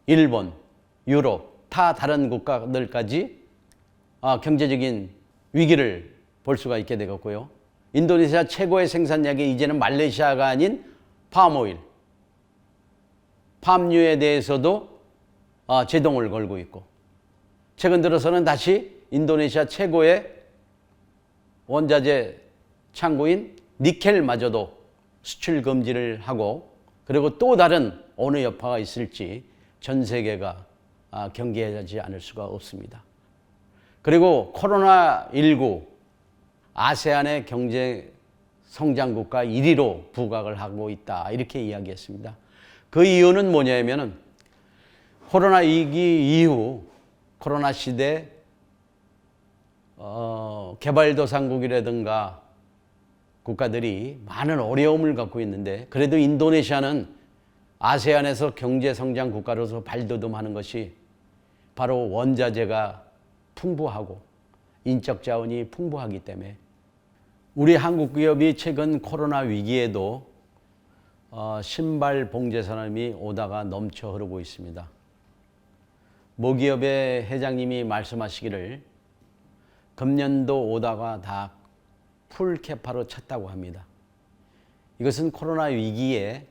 Speaker 1: 일본, 유럽, 타 다른 국가들까지 경제적인 위기를 볼 수가 있게 되겠고요. 인도네시아 최고의 생산량이 이제는 말레이시아가 아닌 팜오일, 팜유에 대해서도 제동을 걸고 있고, 최근 들어서는 다시 인도네시아 최고의 원자재 창고인 니켈마저도 수출 금지를 하고, 그리고 또 다른 어느 여파가 있을지 전 세계가 경계하지 않을 수가 없습니다. 그리고 코로나19 아세안의 경제 성장 국가 1위로 부각을 하고 있다 이렇게 이야기했습니다. 그 이유는 뭐냐면은 코로나 위기 이후 코로나 시대 개발도상국이라든가 국가들이 많은 어려움을 갖고 있는데 그래도 인도네시아는 아세안에서 경제성장 국가로서 발돋움하는 것이 바로 원자재가 풍부하고 인적 자원이 풍부하기 때문에 우리 한국 기업이 최근 코로나 위기에도 신발 봉제 산업이 오다가 넘쳐 흐르고 있습니다. 모기업의 회장님이 말씀하시기를 금년도 오다가 다 풀캐파로 찼다고 합니다. 이것은 코로나 위기에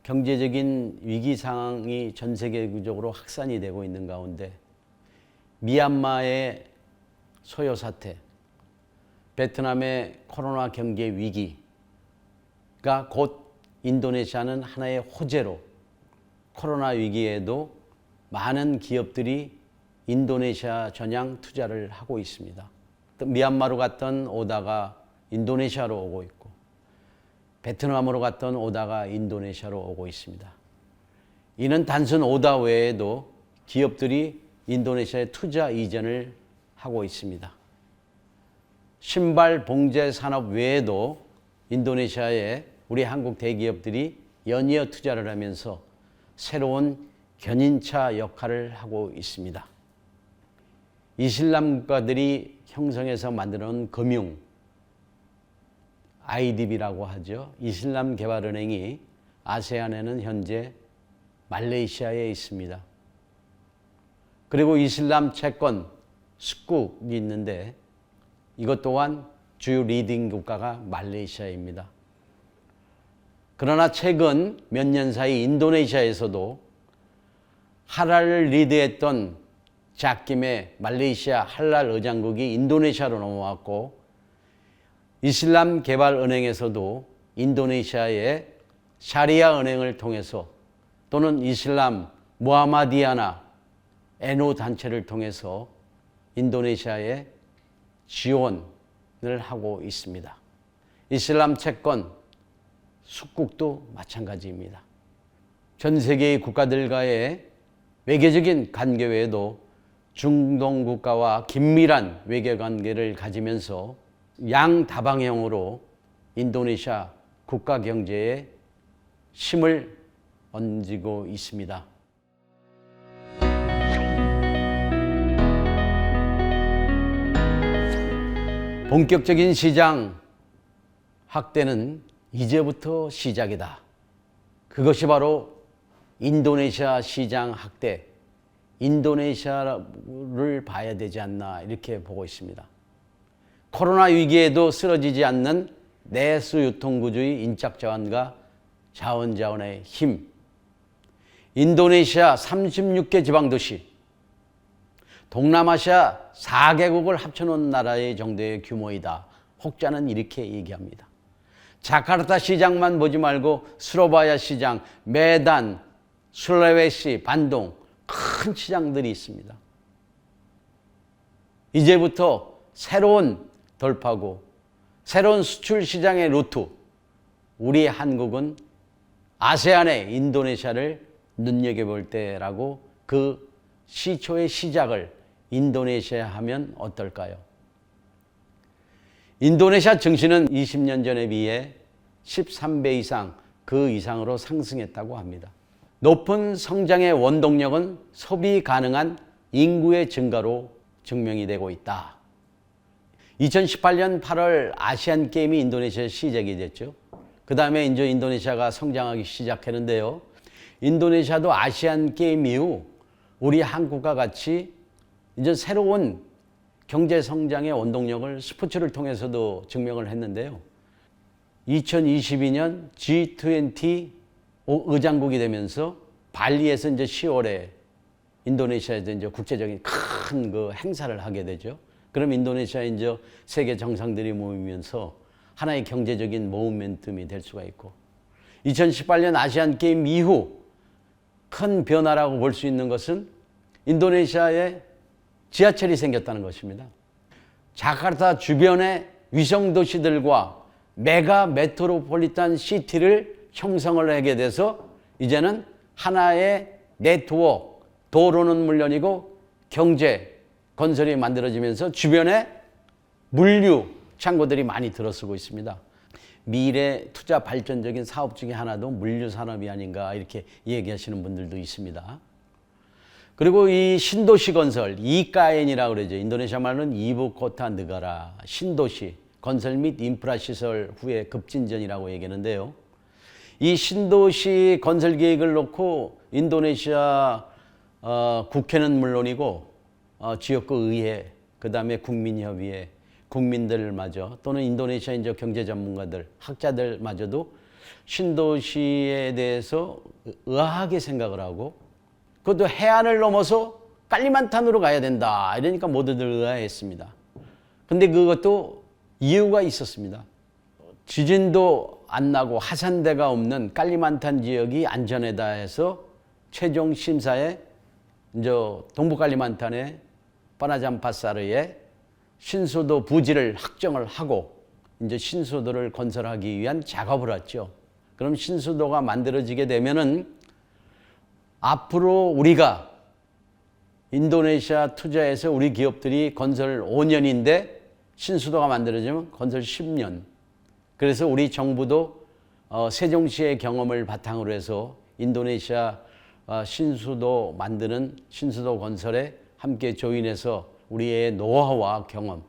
Speaker 1: 경제적인 위기 상황이 전 세계적으로 확산이 되고 있는 가운데 미얀마의 소요 사태, 베트남의 코로나 경제 위기가 곧 인도네시아는 하나의 호재로 코로나 위기에도 많은 기업들이 인도네시아 전향 투자를 하고 있습니다. 미얀마로 갔던 오다가 인도네시아로 오고 있고 베트남으로 갔던 오다가 인도네시아로 오고 있습니다. 이는 단순 오다 외에도 기업들이 인도네시아에 투자 이전을 하고 있습니다. 신발 봉제 산업 외에도 인도네시아에 우리 한국 대기업들이 연이어 투자를 하면서 새로운 견인차 역할을 하고 있습니다. 이슬람 국가들이 형성해서 만들어놓은 금융, IDB라고 하죠. 이슬람 개발은행이 아세안에는 현재 말레이시아에 있습니다. 그리고 이슬람 채권 숙국이 있는데 이것 또한 주요 리딩 국가가 말레이시아입니다. 그러나 최근 몇 년 사이 인도네시아에서도 할랄을 리드했던 작김의 말레이시아 할랄 의장국이 인도네시아로 넘어왔고 이슬람 개발은행에서도 인도네시아의 샤리아 은행을 통해서 또는 이슬람 무하마디아나 NO 단체를 통해서 인도네시아에 지원을 하고 있습니다. 이슬람 채권 숙국도 마찬가지입니다. 전 세계의 국가들과의 외교적인 관계 외에도 중동 국가와 긴밀한 외교 관계를 가지면서 양다방향으로 인도네시아 국가 경제에 힘을 얹고 있습니다. 본격적인 시장 확대는 이제부터 시작이다. 그것이 바로 인도네시아 시장 확대, 인도네시아를 봐야 되지 않나 이렇게 보고 있습니다. 코로나 위기에도 쓰러지지 않는 내수 유통구조의 인적자원과 자원의 힘, 인도네시아 36개 지방도시, 동남아시아 4개국을 합쳐놓은 나라의 정도의 규모이다. 혹자는 이렇게 얘기합니다. 자카르타 시장만 보지 말고 수로바야 시장, 메단, 술레웨시, 반동 큰 시장들이 있습니다. 이제부터 새로운 돌파구, 새로운 수출 시장의 루트, 우리 한국은 아세안의 인도네시아를 눈여겨볼 때라고 그 시초의 시작을 인도네시아 하면 어떨까요? 인도네시아 증시는 20년 전에 비해 13배 이상, 그 이상으로 상승했다고 합니다. 높은 성장의 원동력은 소비 가능한 인구의 증가로 증명이 되고 있다. 2018년 8월 아시안 게임이 인도네시아에 시작이 됐죠. 그 다음에 이제 인도네시아가 성장하기 시작했는데요. 인도네시아도 아시안 게임 이후 우리 한국과 같이 이제 새로운 경제 성장의 원동력을 스포츠를 통해서도 증명을 했는데요. 2022년 G20 의장국이 되면서 발리에서 이제 10월에 인도네시아에서 이제 국제적인 큰 그 행사를 하게 되죠. 그럼 인도네시아에 이제 세계 정상들이 모이면서 하나의 경제적인 모멘텀이 될 수가 있고, 2018년 아시안 게임 이후 큰 변화라고 볼 수 있는 것은 인도네시아에 지하철이 생겼다는 것입니다. 자카르타 주변의 위성 도시들과 메가 메트로폴리탄 시티를 형성을 하게 돼서 이제는 하나의 네트워크, 도로는 물론이고 경제 건설이 만들어지면서 주변에 물류 창고들이 많이 들어서고 있습니다. 미래 투자 발전적인 사업 중에 하나도 물류 산업이 아닌가 이렇게 얘기하시는 분들도 있습니다. 그리고 이 신도시 건설, 이카엔이라고 그러죠. 인도네시아 말로는 이부코타 느가라, 신도시 건설 및 인프라 시설 후에 급진전이라고 얘기하는데요. 이 신도시 건설 계획을 놓고 인도네시아 국회는 물론이고 지역구 의회, 그 다음에 국민협의회, 국민들마저 또는 인도네시아 이제 경제 전문가들, 학자들마저도 신도시에 대해서 의아하게 생각을 하고, 그것도 해안을 넘어서 깔리만탄으로 가야 된다. 이러니까 모두들 의아했습니다. 근데 그것도 이유가 있었습니다. 지진도 안 나고 화산대가 없는 깔리만탄 지역이 안전하다 해서 최종 심사에 이제 동북깔리만탄의 파나잠파사르에 신수도 부지를 확정을 하고 이제 신수도를 건설하기 위한 작업을 했죠. 그럼 신수도가 만들어지게 되면은 앞으로 우리가 인도네시아 투자해서 우리 기업들이 건설 5년인데 신수도가 만들어지면 건설 10년. 그래서 우리 정부도 세종시의 경험을 바탕으로 해서 인도네시아 신수도 만드는 신수도 건설에 함께 조인해서 우리의 노하우와 경험,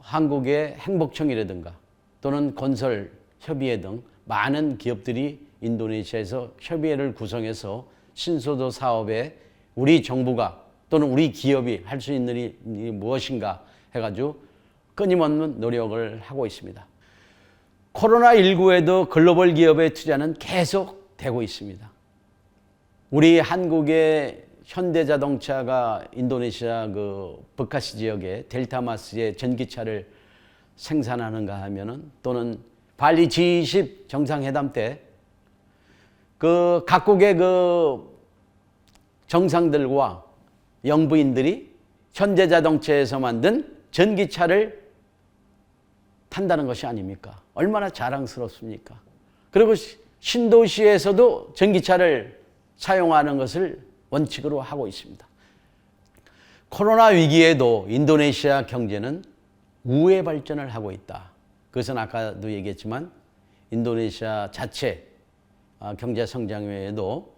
Speaker 1: 한국의 행복청이라든가 또는 건설 협의회 등 많은 기업들이 인도네시아에서 협의회를 구성해서 신수도 사업에 우리 정부가 또는 우리 기업이 할 수 있는 일이 무엇인가 해가지고 끊임없는 노력을 하고 있습니다. 코로나19에도 글로벌 기업의 투자는 계속 되고 있습니다. 우리 한국의 현대자동차가 인도네시아 그 버카시 지역의 델타마스의 전기차를 생산하는가 하면은, 또는 발리 G20 정상회담 때 그 각국의 그 정상들과 영부인들이 현대자동차에서 만든 전기차를 탄다는 것이 아닙니까? 얼마나 자랑스럽습니까? 그리고 신도시에서도 전기차를 사용하는 것을 원칙으로 하고 있습니다. 코로나 위기에도 인도네시아 경제는 우회 발전을 하고 있다. 그것은 아까도 얘기했지만 인도네시아 자체 경제 성장 외에도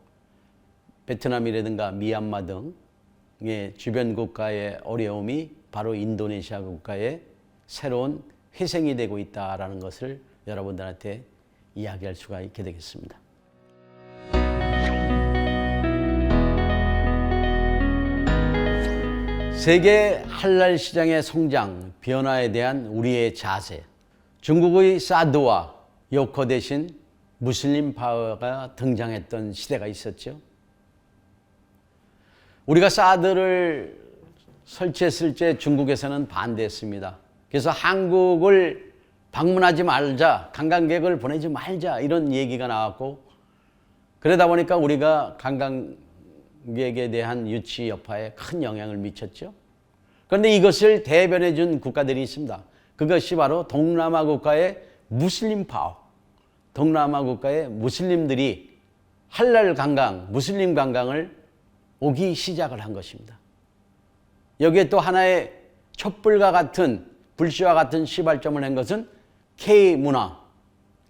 Speaker 1: 베트남이라든가 미얀마 등의 주변 국가의 어려움이 바로 인도네시아 국가의 새로운 회생이 되고 있다는 것을 여러분들한테 이야기할 수가 있게 되겠습니다. 세계 할랄 시장의 성장, 변화에 대한 우리의 자세. 중국의 사드와 요커 대신 무슬림 파워가 등장했던 시대가 있었죠. 우리가 사드를 설치했을 때 중국에서는 반대했습니다. 그래서 한국을 방문하지 말자, 관광객을 보내지 말자 이런 얘기가 나왔고, 그러다 보니까 우리가 관광객에 대한 유치 여파에 큰 영향을 미쳤죠. 그런데 이것을 대변해 준 국가들이 있습니다. 그것이 바로 동남아 국가의 무슬림 파워, 동남아 국가의 무슬림들이 할랄 관광, 무슬림 관광을 오기 시작을 한 것입니다. 여기에 또 하나의 촛불과 같은, 불씨와 같은 시발점을 한 것은 K-문화,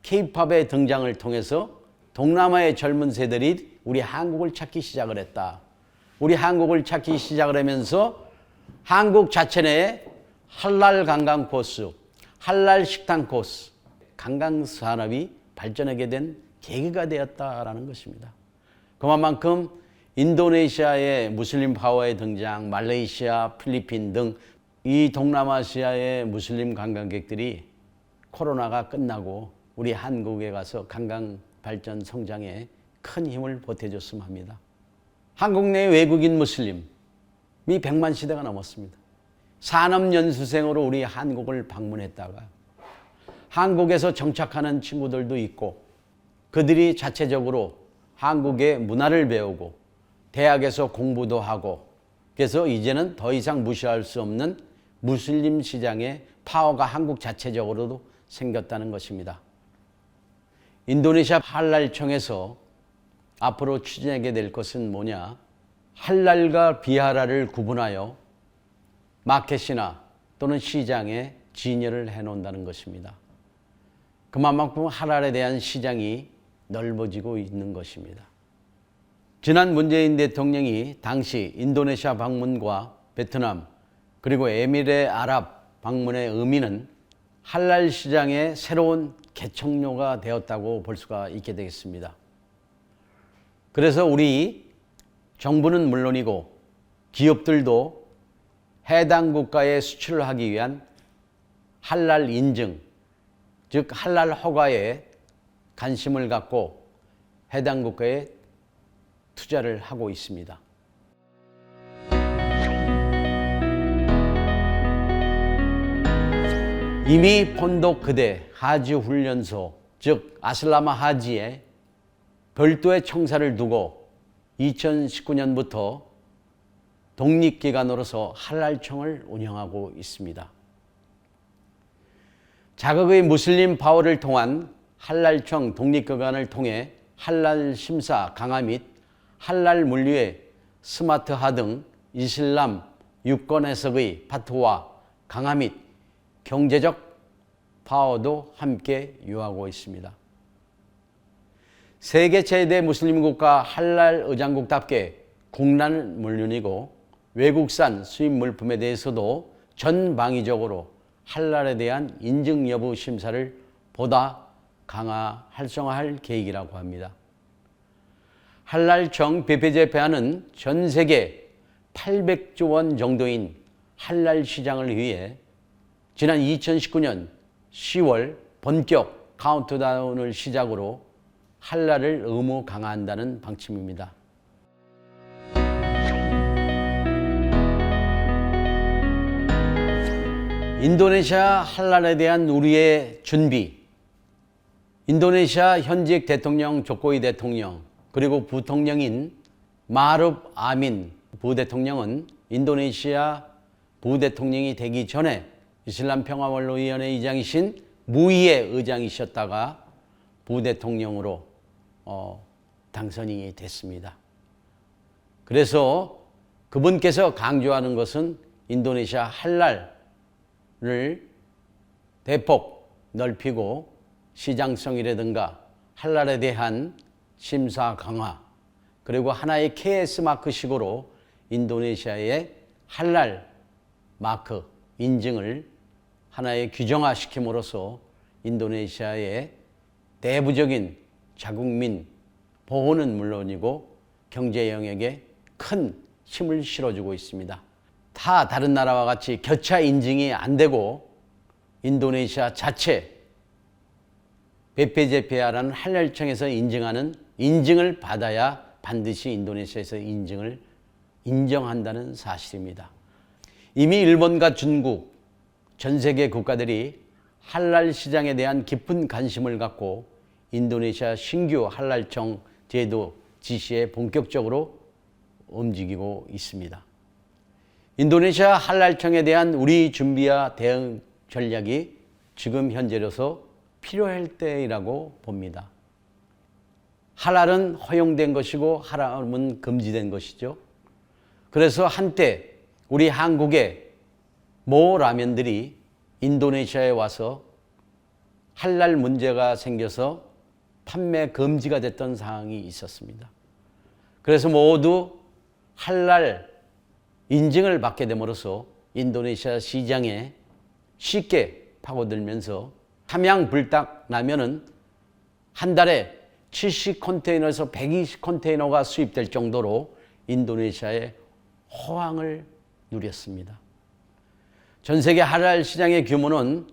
Speaker 1: K-팝의 등장을 통해서 동남아의 젊은 세대들이 우리 한국을 찾기 시작을 했다. 우리 한국을 찾기 시작을 하면서 한국 자체 내에 할랄 관광 코스, 할랄 식당 코스, 관광 산업이 발전하게 된 계기가 되었다라는 것입니다. 그만큼 인도네시아의 무슬림 파워의 등장, 말레이시아, 필리핀 등 이 동남아시아의 무슬림 관광객들이 코로나가 끝나고 우리 한국에 가서 관광 발전 성장에 큰 힘을 보태줬으면 합니다. 한국 내 외국인 무슬림이 100만 시대가 넘었습니다. 산업연수생으로 우리 한국을 방문했다가 한국에서 정착하는 친구들도 있고, 그들이 자체적으로 한국의 문화를 배우고 대학에서 공부도 하고, 그래서 이제는 더 이상 무시할 수 없는 무슬림 시장의 파워가 한국 자체적으로도 생겼다는 것입니다. 인도네시아 할랄청에서 앞으로 추진하게 될 것은 뭐냐? 할랄과 비할랄을 구분하여 마켓이나 또는 시장에 진열을 해놓는다는 것입니다. 그만큼 할랄에 대한 시장이 넓어지고 있는 것입니다. 지난 문재인 대통령이 당시 인도네시아 방문과 베트남 그리고 에미레아랍 방문의 의미는 할랄 시장의 새로운 개척료가 되었다고 볼 수가 있게 되겠습니다. 그래서 우리 정부는 물론이고 기업들도 해당 국가에 수출을 하기 위한 할랄 인증, 즉 할랄 허가에 관심을 갖고 해당 국가에 투자를 하고 있습니다. 이미 폰독 그대 하지 훈련소, 즉 아슬라마 하지에 별도의 청사를 두고 2019년부터 독립기관으로서 할랄청을 운영하고 있습니다. 자국의 무슬림 파워를 통한 할랄청 독립기관을 통해 할랄 심사 강화 및 할랄 물류의 스마트화 등 이슬람 유권 해석의 파트와 강화 및 경제적 파워도 함께 유하고 있습니다. 세계 최대 무슬림 국가 할랄 의장국답게 국난 물론이고 외국산 수입 물품에 대해서도 전방위적으로 할랄에 대한 인증 여부 심사를 보다 활성화할 계획이라고 합니다. 할랄청 BPJPA는 전 세계 800조 원 정도인 할랄 시장을 위해 지난 2019년 10월 본격 카운트다운을 시작으로 할랄을 의무 강화한다는 방침입니다. 인도네시아 할랄에 대한 우리의 준비. 인도네시아 현직 대통령 조코위 대통령 그리고 부통령인 마르프 아민 부대통령은 인도네시아 부대통령이 되기 전에 이슬람 평화원로위원회 의장이신 무이의 의장이셨다가 부대통령으로 당선이 됐습니다. 그래서 그분께서 강조하는 것은 인도네시아 할랄을 대폭 넓히고 시장성이라든가 할랄에 대한 심사 강화, 그리고 하나의 KS 마크식으로 인도네시아의 할랄 마크 인증을 하나의 규정화시킴으로써 인도네시아의 내부적인 자국민 보호는 물론이고 경제 영역에 큰 힘을 실어주고 있습니다. 다 다른 나라와 같이 교차 인증이 안 되고 인도네시아 자체 BPJP라는 한랄청에서 인증을 받아야 반드시 인도네시아에서 인정한다는 사실입니다. 이미 일본과 중국, 전 세계 국가들이 할랄 시장에 대한 깊은 관심을 갖고 인도네시아 신규 할랄청 제도 지시에 본격적으로 움직이고 있습니다. 인도네시아 할랄청에 대한 우리 준비와 대응 전략이 지금 현재로서 필요할 때이라고 봅니다. 할랄은 허용된 것이고 하람은 금지된 것이죠. 그래서 한때 우리 한국의 모 라면들이 인도네시아에 와서 할랄 문제가 생겨서 판매 금지가 됐던 상황이 있었습니다. 그래서 모두 할랄 인증을 받게 됨으로써 인도네시아 시장에 쉽게 파고들면서 함양불닭 라면은 한 달에 70컨테이너에서 120컨테이너가 수입될 정도로 인도네시아의 호황을 누렸습니다. 전 세계 할랄 시장의 규모는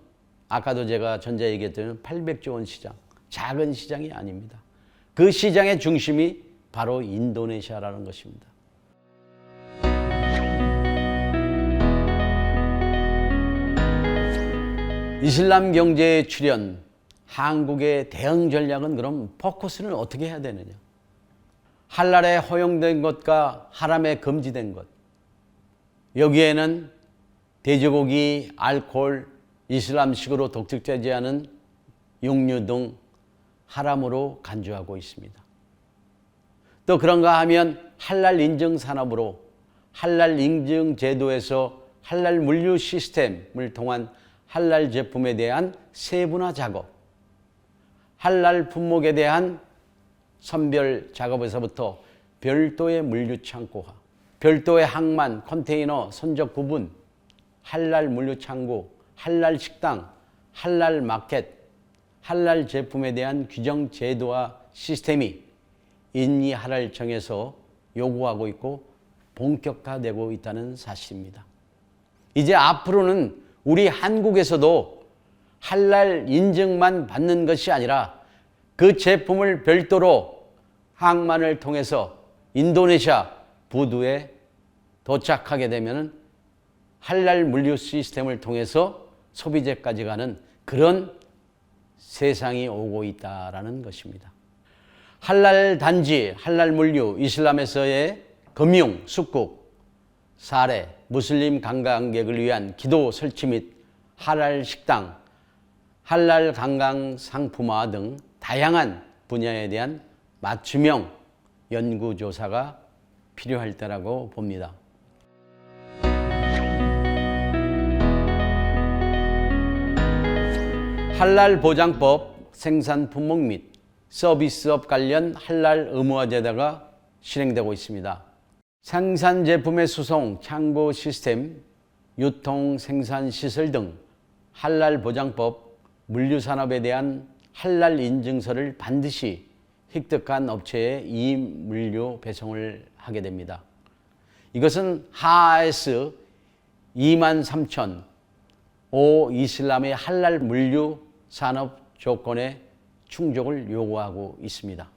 Speaker 1: 아까도 제가 전자 얘기했던 800조 원 시장, 작은 시장이 아닙니다. 그 시장의 중심이 바로 인도네시아라는 것입니다. 이슬람 경제의 출현, 한국의 대응 전략은 그럼 포커스는 어떻게 해야 되느냐? 할랄에 허용된 것과 하람에 금지된 것. 여기에는 돼지고기, 알코올, 이슬람식으로 독특되지 않은 육류 등 하람으로 간주하고 있습니다. 또 그런가 하면 할랄 인증 산업으로 할랄 인증 제도에서 할랄 물류 시스템을 통한 할랄 제품에 대한 세분화 작업, 할랄 품목에 대한 선별 작업에서부터 별도의 물류 창고화, 별도의 항만, 컨테이너, 선적 구분, 할랄 물류 창고, 할랄 식당, 할랄 마켓, 할랄 제품에 대한 규정 제도와 시스템이 인니 할랄청에서 요구하고 있고 본격화되고 있다는 사실입니다. 이제 앞으로는 우리 한국에서도 할랄 인증만 받는 것이 아니라 그 제품을 별도로 항만을 통해서 인도네시아 부두에 도착하게 되면 할랄 물류 시스템을 통해서 소비재까지 가는 그런 세상이 오고 있다는 것입니다. 할랄 단지, 할랄 물류, 이슬람에서의 금융, 숙국, 사례, 무슬림 관광객을 위한 기도 설치 및 할랄 식당, 할랄 관광 상품화 등 다양한 분야에 대한 맞춤형 연구조사가 필요할 때라고 봅니다. 할랄 보장법, 생산 품목 및 서비스업 관련 할랄 의무화 제도가 실행되고 있습니다. 생산 제품의 수송, 창고 시스템, 유통 생산 시설 등 할랄 보장법, 물류산업에 대한 할랄 인증서를 반드시 획득한 업체에 이물류 배송을 하게 됩니다. 이것은 하아에스 23,000 오 이슬람의 할랄 물류 산업 조건의 충족을 요구하고 있습니다.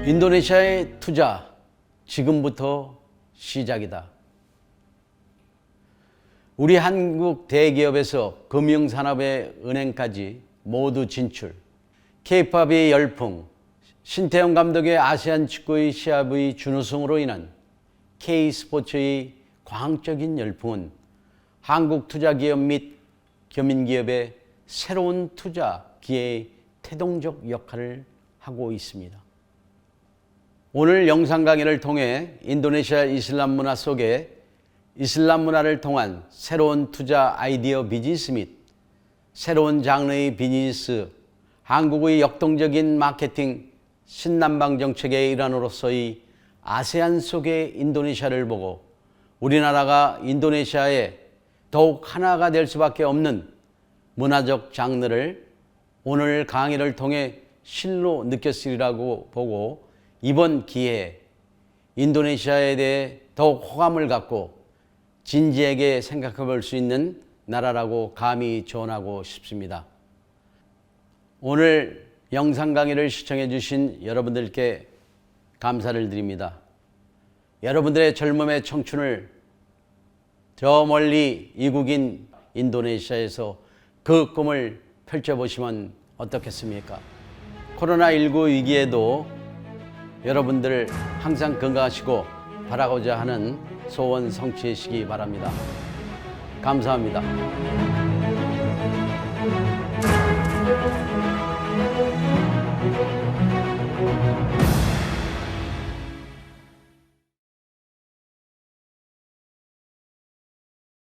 Speaker 1: 인도네시아의 투자, 지금부터 시작이다. 우리 한국 대기업에서 금융산업의 은행까지 모두 진출, K-팝의 열풍, 신태용 감독의 아시안 축구의 시합의 준우승으로 인한 K-스포츠의 광적인 열풍은 한국 투자기업 및 겸임기업의 새로운 투자 기회의 태동적 역할을 하고 있습니다. 오늘 영상 강의를 통해 인도네시아 이슬람 문화 속에 이슬람 문화를 통한 새로운 투자 아이디어 비즈니스 및 새로운 장르의 비즈니스, 한국의 역동적인 마케팅, 신남방 정책의 일환으로서의 아세안 속의 인도네시아를 보고 우리나라가 인도네시아에 더욱 하나가 될 수밖에 없는 문화적 장르를 오늘 강의를 통해 실로 느꼈으리라고 보고 이번 기회에 인도네시아에 대해 더욱 호감을 갖고 진지하게 생각해 볼 수 있는 나라라고 감히 조언하고 싶습니다. 오늘 영상 강의를 시청해 주신 여러분들께 감사를 드립니다. 여러분들의 젊음의 청춘을 저 멀리 이국인 인도네시아에서 그 꿈을 펼쳐보시면 어떻겠습니까? 코로나19 위기에도 여러분들 항상 건강하시고 바라고자 하는 소원 성취하시기 바랍니다. 감사합니다.